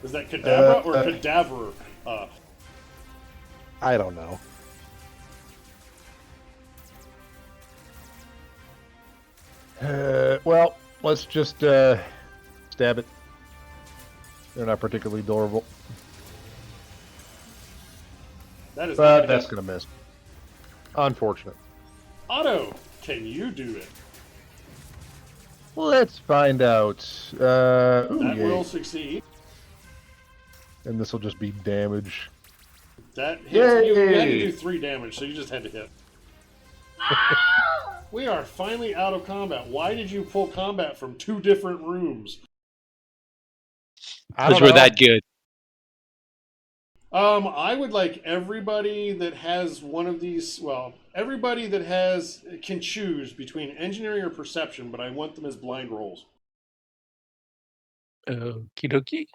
Is that Cadabra or Cadaver? I don't know. Well, let's just stab it. They're not particularly durable. That is But not that's gonna miss. Unfortunate. Otto, can you do it? Let's find out. Ooh, That yay. will succeed. And this will just be damage. That hits. You had to Yay! do 3 damage, so you just had to hit. We are finally out of combat. Why did you pull combat from 2 different rooms? I Because don't we're know. that good. I would like everybody that has one of these. Well, everybody that can choose between engineering or perception, but I want them as blind rolls. Okie dokie.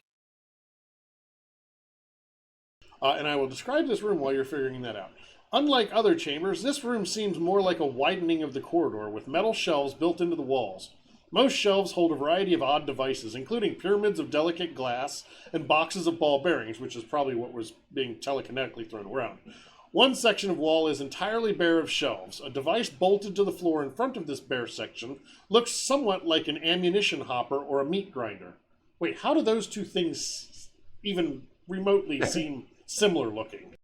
And I will describe this room while you're figuring that out. Unlike other chambers, this room seems more like a widening of the corridor with metal shelves built into the walls. Most shelves hold a variety of odd devices, including pyramids of delicate glass and boxes of ball bearings, which is probably what was being telekinetically thrown around. One section of wall is entirely bare of shelves. A device bolted to the floor in front of this bare section looks somewhat like an ammunition hopper or a meat grinder. Wait, how do those two things even remotely seem similar looking?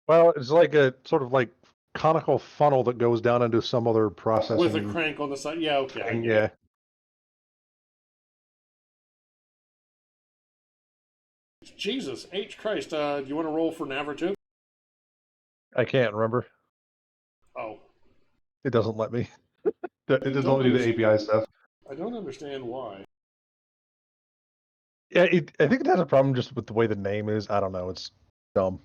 Well, it's like a sort of like conical funnel that goes down into some other processing. With a crank on the side? Yeah, okay. I thing, get yeah. it. Jesus H. Christ. Do you want to roll for Navra too? I can't remember. Oh. It doesn't let me. It doesn't let me do the API stuff. I don't understand why. Yeah, I think it has a problem just with the way the name is. I don't know. It's dumb.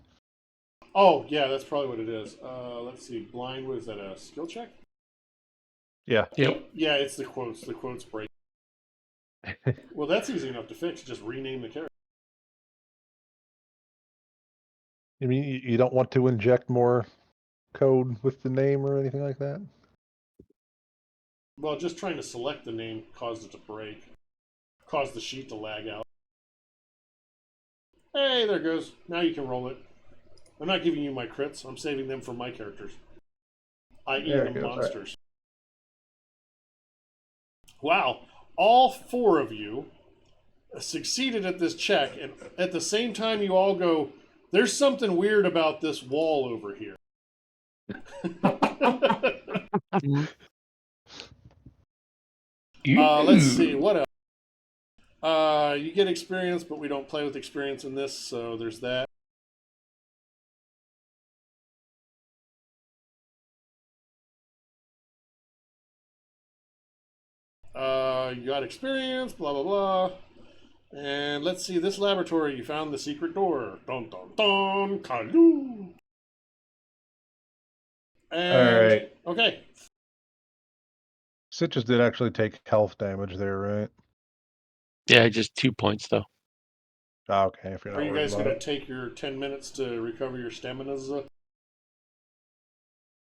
Oh, yeah, that's probably what it is. Let's see. Blind, what is that, a skill check? Yeah. Yep. Yeah, it's the quotes. The quotes break. Well, that's easy enough to fix. Just rename the character. I mean, you don't want to inject more code with the name or anything like that? Well, just trying to select the name caused it to break. Caused the sheet to lag out. Hey, there it goes. Now you can roll it. I'm not giving you my crits. I'm saving them for my characters. I.e. There the it goes. monsters. Wow. All four of you succeeded at this check, and at the same time you all go, there's something weird about this wall over here. Let's see, what else? You get experience, but we don't play with experience in this, so there's that. You got experience, blah, blah, blah. And let's see, this laboratory, you found the secret door. Dun, dun, dun, Kaloo. And, All right. okay. Citrus did actually take health damage there, right? Yeah, just 2 points though. Oh, okay, if you're Are not you worried guys about going to it. take your 10 minutes to recover your staminas?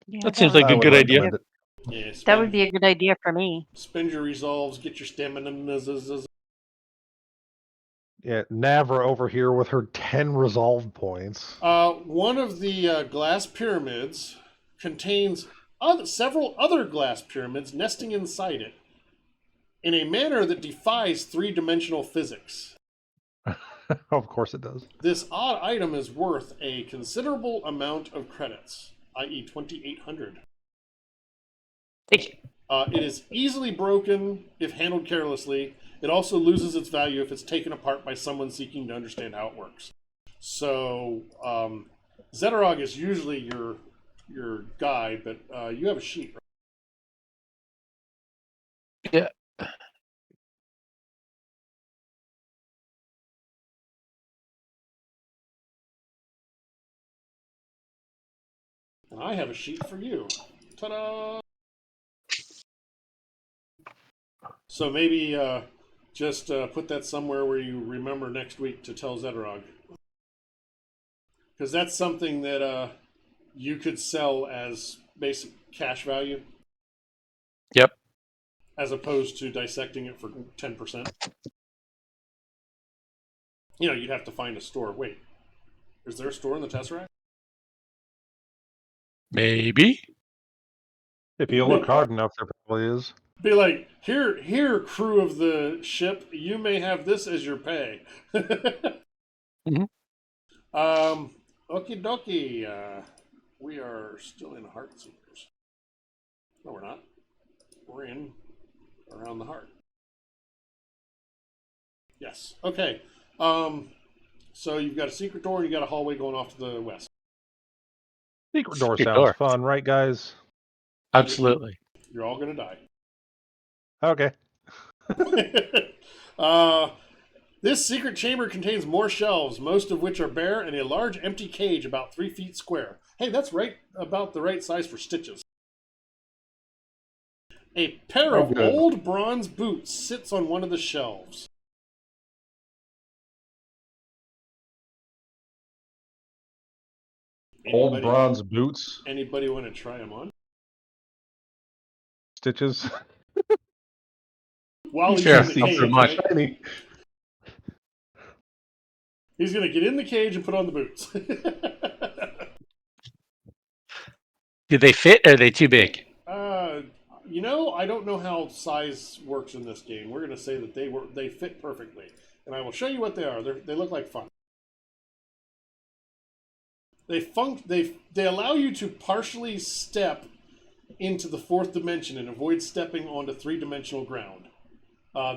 Yeah, That seems like I a would good idea. recommend it. Yeah, that would be a good idea for me. spend your resolves, get your staminas. Yeah, Navra over here with her 10 resolve points. One of the glass pyramids contains several other glass pyramids nesting inside it in a manner that defies three-dimensional physics. Of course it does. This odd item is worth a considerable amount of credits, i.e. 2,800. It is easily broken if handled carelessly. It also loses its value if it's taken apart by someone seeking to understand how it works. So, Zetterog is usually your guide, but you have a sheet, right? Yeah. And I have a sheet for you. Ta-da! So maybe just put that somewhere where you remember next week to tell Zetterog. Because that's something that you could sell as basic cash value. Yep. As opposed to dissecting it for 10%. You know, you'd have to find a store. Wait, is there a store in the Tesseract? Maybe. If you look hard enough, there probably is. Be like, here, crew of the ship, you may have this as your pay. Mhm. Okie dokie. We are still in Heartseekers. No, we're not. We're in around the heart. Yes. Okay. So you've got a secret door and you got a hallway going off to the west. Secret door Secret sounds door. fun, right, guys? Absolutely. You're all gonna die. Okay. This secret chamber contains more shelves, most of which are bare, and a large empty cage about 3 feet square. Hey, that's right about the right size for stitches. A pair of good. old bronze boots sits on one of the shelves. Old bronze boots, Anybody want to try them on? stitches. While he's Sure, in the not cage, for much. right? Shiny. He's going to get in the cage and put on the boots. Do they fit or are they too big? You know, I don't know how size works in this game. We're going to say that they fit perfectly, and I will show you what they are. They look like fun. They allow you to partially step into the fourth dimension and avoid stepping onto three-dimensional ground.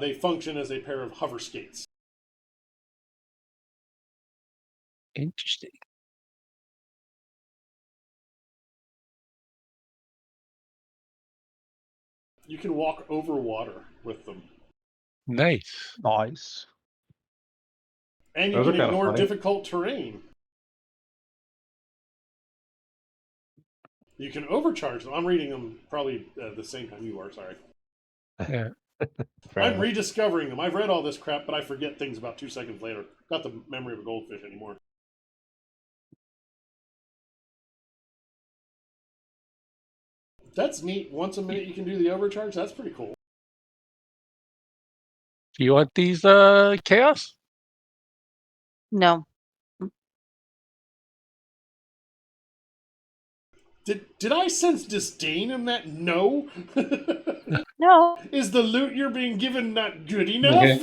They function as a pair of hover skates. Interesting. You can walk over water. with them. Nice. Nice. And you Those are can kinda ignore funny. difficult terrain. You can overcharge them. I'm reading them probably the same time you are, sorry. Yeah. Fair I'm enough. rediscovering them. I've read all this crap, but I forget things about 2 seconds later. Got the memory of a goldfish anymore. That's neat. Once a minute you can do the overcharge. That's pretty cool. Do you want these chaos? No. Did I sense disdain in that? No. No. Is the loot you're being given not good enough?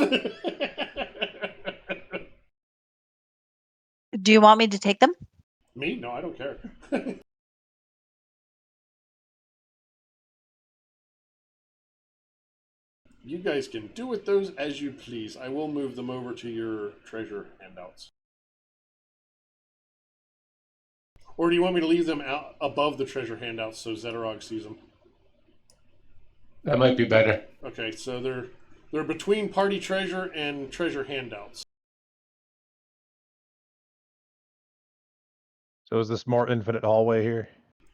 Do you want me to take them? Me? No, I don't care. You guys can do with those as you please. I will move them over to your treasure handouts. Or do you want me to leave them out above the treasure handouts so Zetterog sees them? That might be better. Okay, so they're between party treasure and treasure handouts. So is this more infinite hallway here?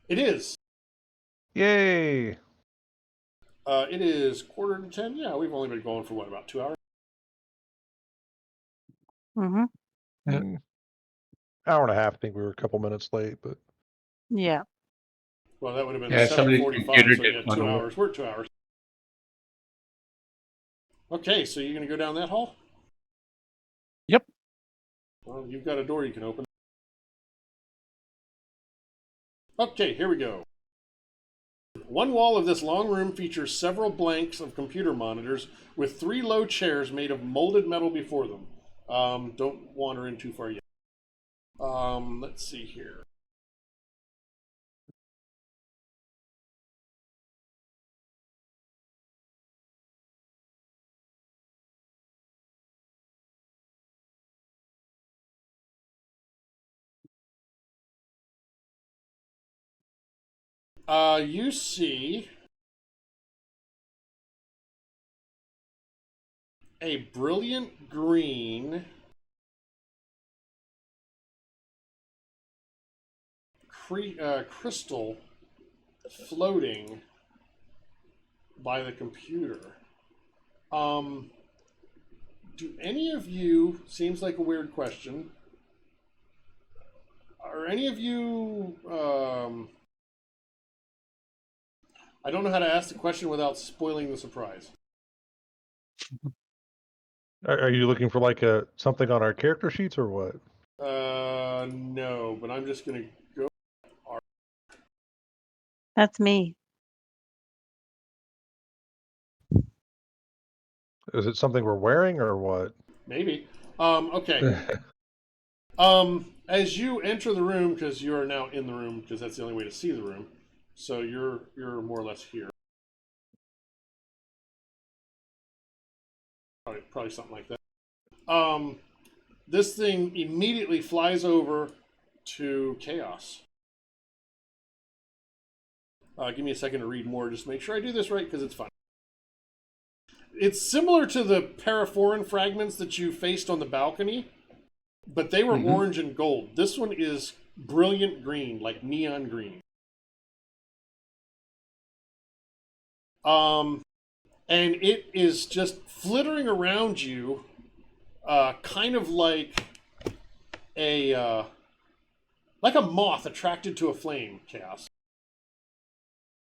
It is. Yay! It is 9:45. Yeah, we've only been going for what, about 2 hours? Mm-hmm. Yeah. Hour and a half. I think we were a couple minutes late, but Yeah. Well, that would have been Yeah, somebody's 7:45, computer so did yeah, one 2 over. hours. We're at 2 hours. Okay, so you're going to go down that hall? Yep. Well, you've got a door you can open. Okay, here we go. One wall of this long room features several blanks of computer monitors with 3 low chairs made of molded metal before them. Don't wander in too far yet. Let's see here. You see a brilliant green crystal floating by the computer. Do any of you, seems like a weird question, are any of you, I don't know how to ask the question without spoiling the surprise. are you looking for like something on our character sheets or what? No, but I'm just going to go. That's me. Is it something we're wearing or what? Maybe. Okay. As you enter the room, because you are now in the room, because that's the only way to see the room, so you're more or less here. Probably something like that. This thing immediately flies over to Chaos. Give me a second to read more, just make sure I do this right, because it's fun. It's similar to the paraphorin fragments that you faced on the balcony, but they were orange and gold. This one is brilliant green, like neon green. And it is just flittering around you, kind of like a moth attracted to a flame, Chaos.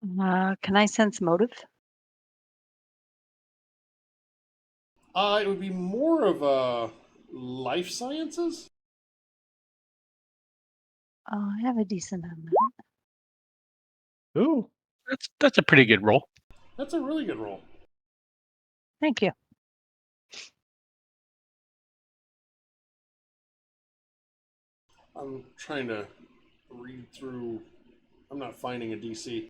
Can I sense motive? It would be more of a life sciences. I have a decent on that. Ooh. That's a pretty good roll. That's a really good roll. Thank you. I'm trying to read through. I'm not finding a DC,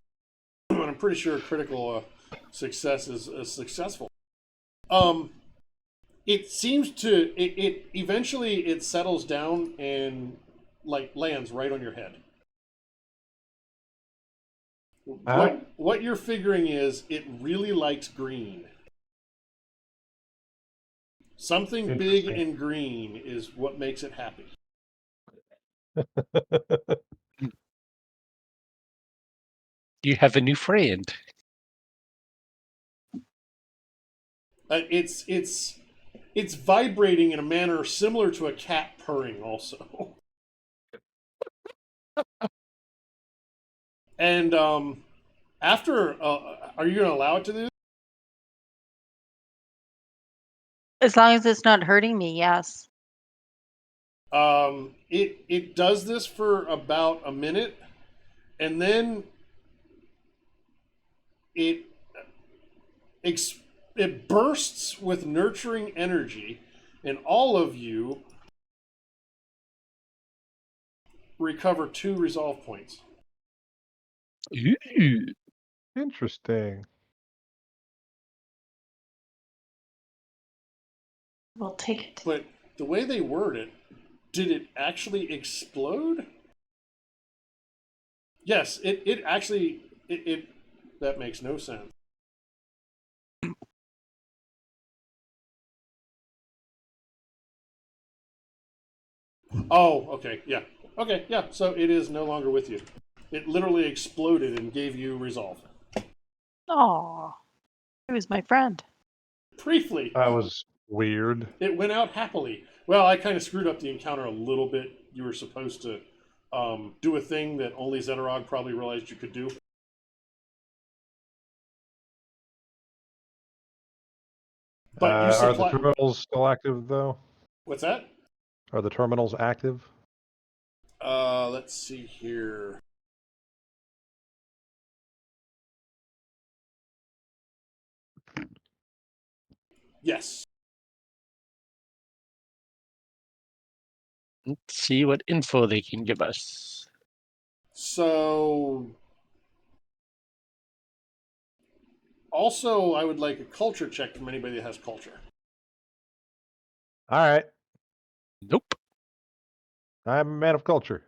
but I'm pretty sure critical success is successful. It seems to it eventually it settles down and like lands right on your head. What you're figuring is it really likes green. Something big Interesting. and green is what makes it happy. You have a new friend. It's vibrating in a manner similar to a cat purring, also. And after, are you going to allow it to do? As long as it's not hurting me, yes. It does this for about a minute, and then it it bursts with nurturing energy, and all of you recover 2 resolve points. Ooh. Interesting. We'll take it. But the way they word it, did it actually explode? Yes, it actually it that makes no sense. Oh, okay, yeah. Okay, yeah, so it is no longer with you. It literally exploded and gave you resolve. Oh, it was my friend. Briefly, That was weird. it went out happily. Well, I kind of screwed up the encounter a little bit. You were supposed to do a thing that only Zetterog probably realized you could do. But you Are the supply. terminals still active, though? What's that? Are the terminals active? Let's see here. Yes. Let's see what info they can give us. So, also, I would like a culture check from anybody that has culture. All right. Nope. I'm a man of culture.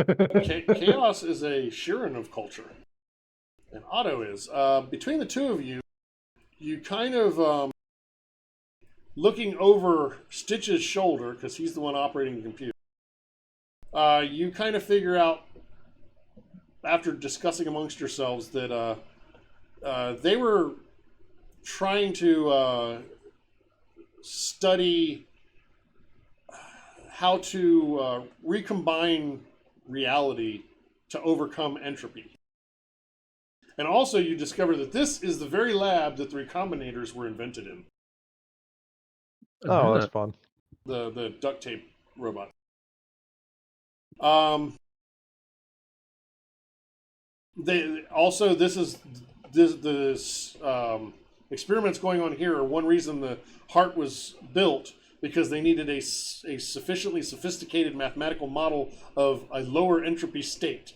Chaos is a Shirin of culture, and Otto is. Between the two of you, you kind of looking over Stitch's shoulder because he's the one operating the computer. You kind of figure out after discussing amongst yourselves that they were trying to study how to recombine reality to overcome entropy. And also, you discover that this is the very lab that the recombinators were invented in. Oh, that's fun. The duct tape robot. They also this experiments going on here are one reason the heart was built, because they needed a sufficiently sophisticated mathematical model of a lower entropy state,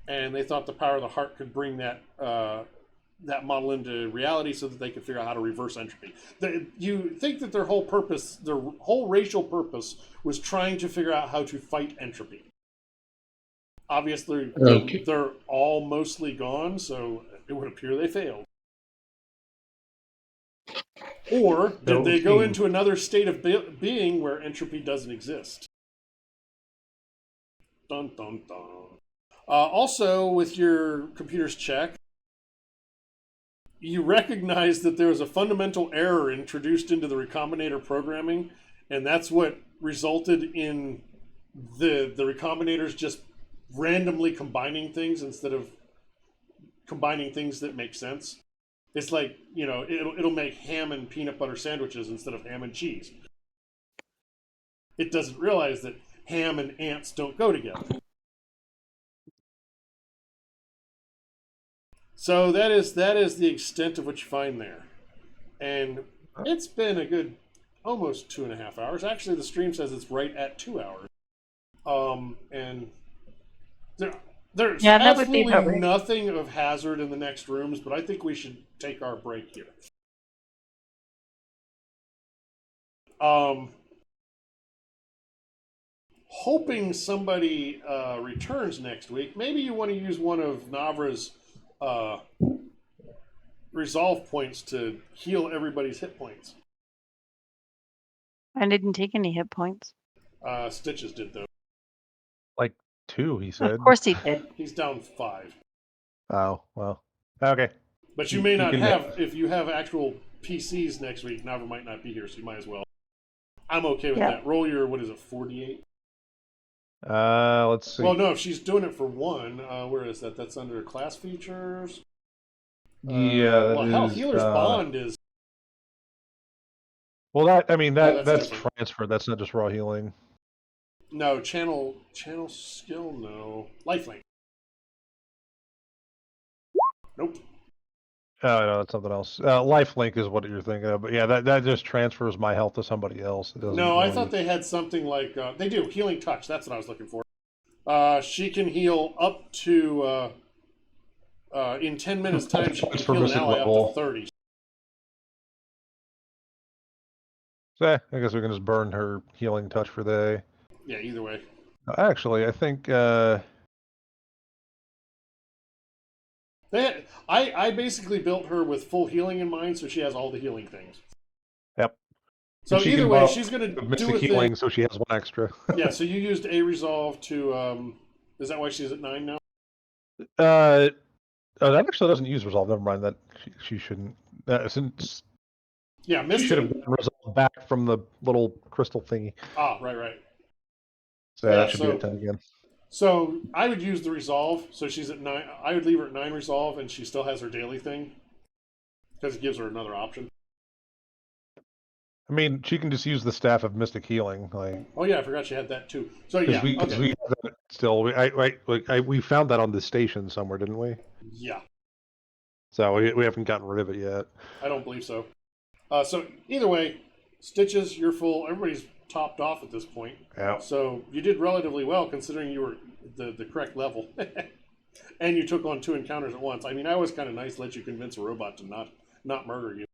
and they thought the power of the heart could bring that that model into reality so that they could figure out how to reverse entropy. You think that their whole purpose, their whole racial purpose, was trying to figure out how to fight entropy. Obviously, Okay. they're all mostly gone, so it would appear they failed. Or did they go into another state of being where entropy doesn't exist? Dun dun dun. Also, with your computer's check, you recognize that there was a fundamental error introduced into the recombinator programming, and that's what resulted in the recombinators just randomly combining things instead of combining things that make sense. It's like, you know, it'll make ham and peanut butter sandwiches instead of ham and cheese. It doesn't realize that ham and ants don't go together. So that is the extent of what you find there. And it's been a good almost 2.5 hours. Actually, the stream says it's right at 2 hours. And there's Yeah, that would be absolutely about right. nothing of hazard in the next rooms, but I think we should take our break here. Hoping somebody returns next week. Maybe you want to use one of Navra's resolve points to heal everybody's hit points. I didn't take any hit points. Stitches did though. Like 2, he Of said. course he did. He's down 5. Oh, well. Okay. But you may not can have, if you have actual PCs next week, Nava might not be here, so you might as well. I'm okay with Yeah. that. Roll your, 48? Let's see. Well, no, if she's doing it for 1, where is that? That's under class features. Yeah, well, hell, Healer's Bond is. Well, that's that's transfer. That's not just raw healing. No, channel skill, no. Lifelink. Nope. Oh, no, that's something else. Lifelink is what you're thinking of. But yeah, that just transfers my health to somebody else. It doesn't No, I really... thought they had something like they do healing touch. That's what I was looking for. She can heal up to in 10 minutes time. She can For heal an missing ally level. up to 30. I guess we can just burn her healing touch for the day. Yeah, either way. Actually, I think I basically built her with full healing in mind, so she has all the healing things. Yep. So she either can way, buff she's going to do Mystic a healing, thing. so she has 1 extra. Yeah, so you used a resolve to. Is that why she's at 9 now? That actually doesn't use resolve. Never mind. That she shouldn't. Since Yeah, she should have Mystic. gotten resolve back from the little crystal thingy. Ah, right. So Yeah, that should be at 10 again. So I would use the resolve. So she's at 9. I would leave her at 9 resolve, and she still has her daily thing because it gives her another option. I mean, she can just use the staff of mystic healing. Like, oh yeah, I forgot she had that too. So yeah, we have that still. We found that on the station somewhere, didn't we? Yeah. So we haven't gotten rid of it yet. I don't believe so. So either way, Stitches, you're full. Everybody's topped off at this point. Yeah. So you did relatively well considering you were the correct level. And you took on 2 encounters at once. I mean, I was kind of nice, let you convince a robot to not murder you.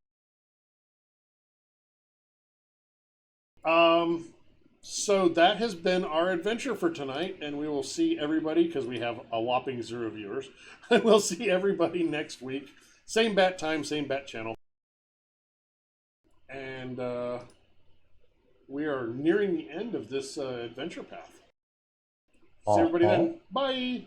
So that has been our adventure for tonight, and we will see everybody, because we have a whopping 0 viewers. We'll see everybody next week. Same bat time, same bat channel. And we are nearing the end of this adventure path. See everybody then. Bye!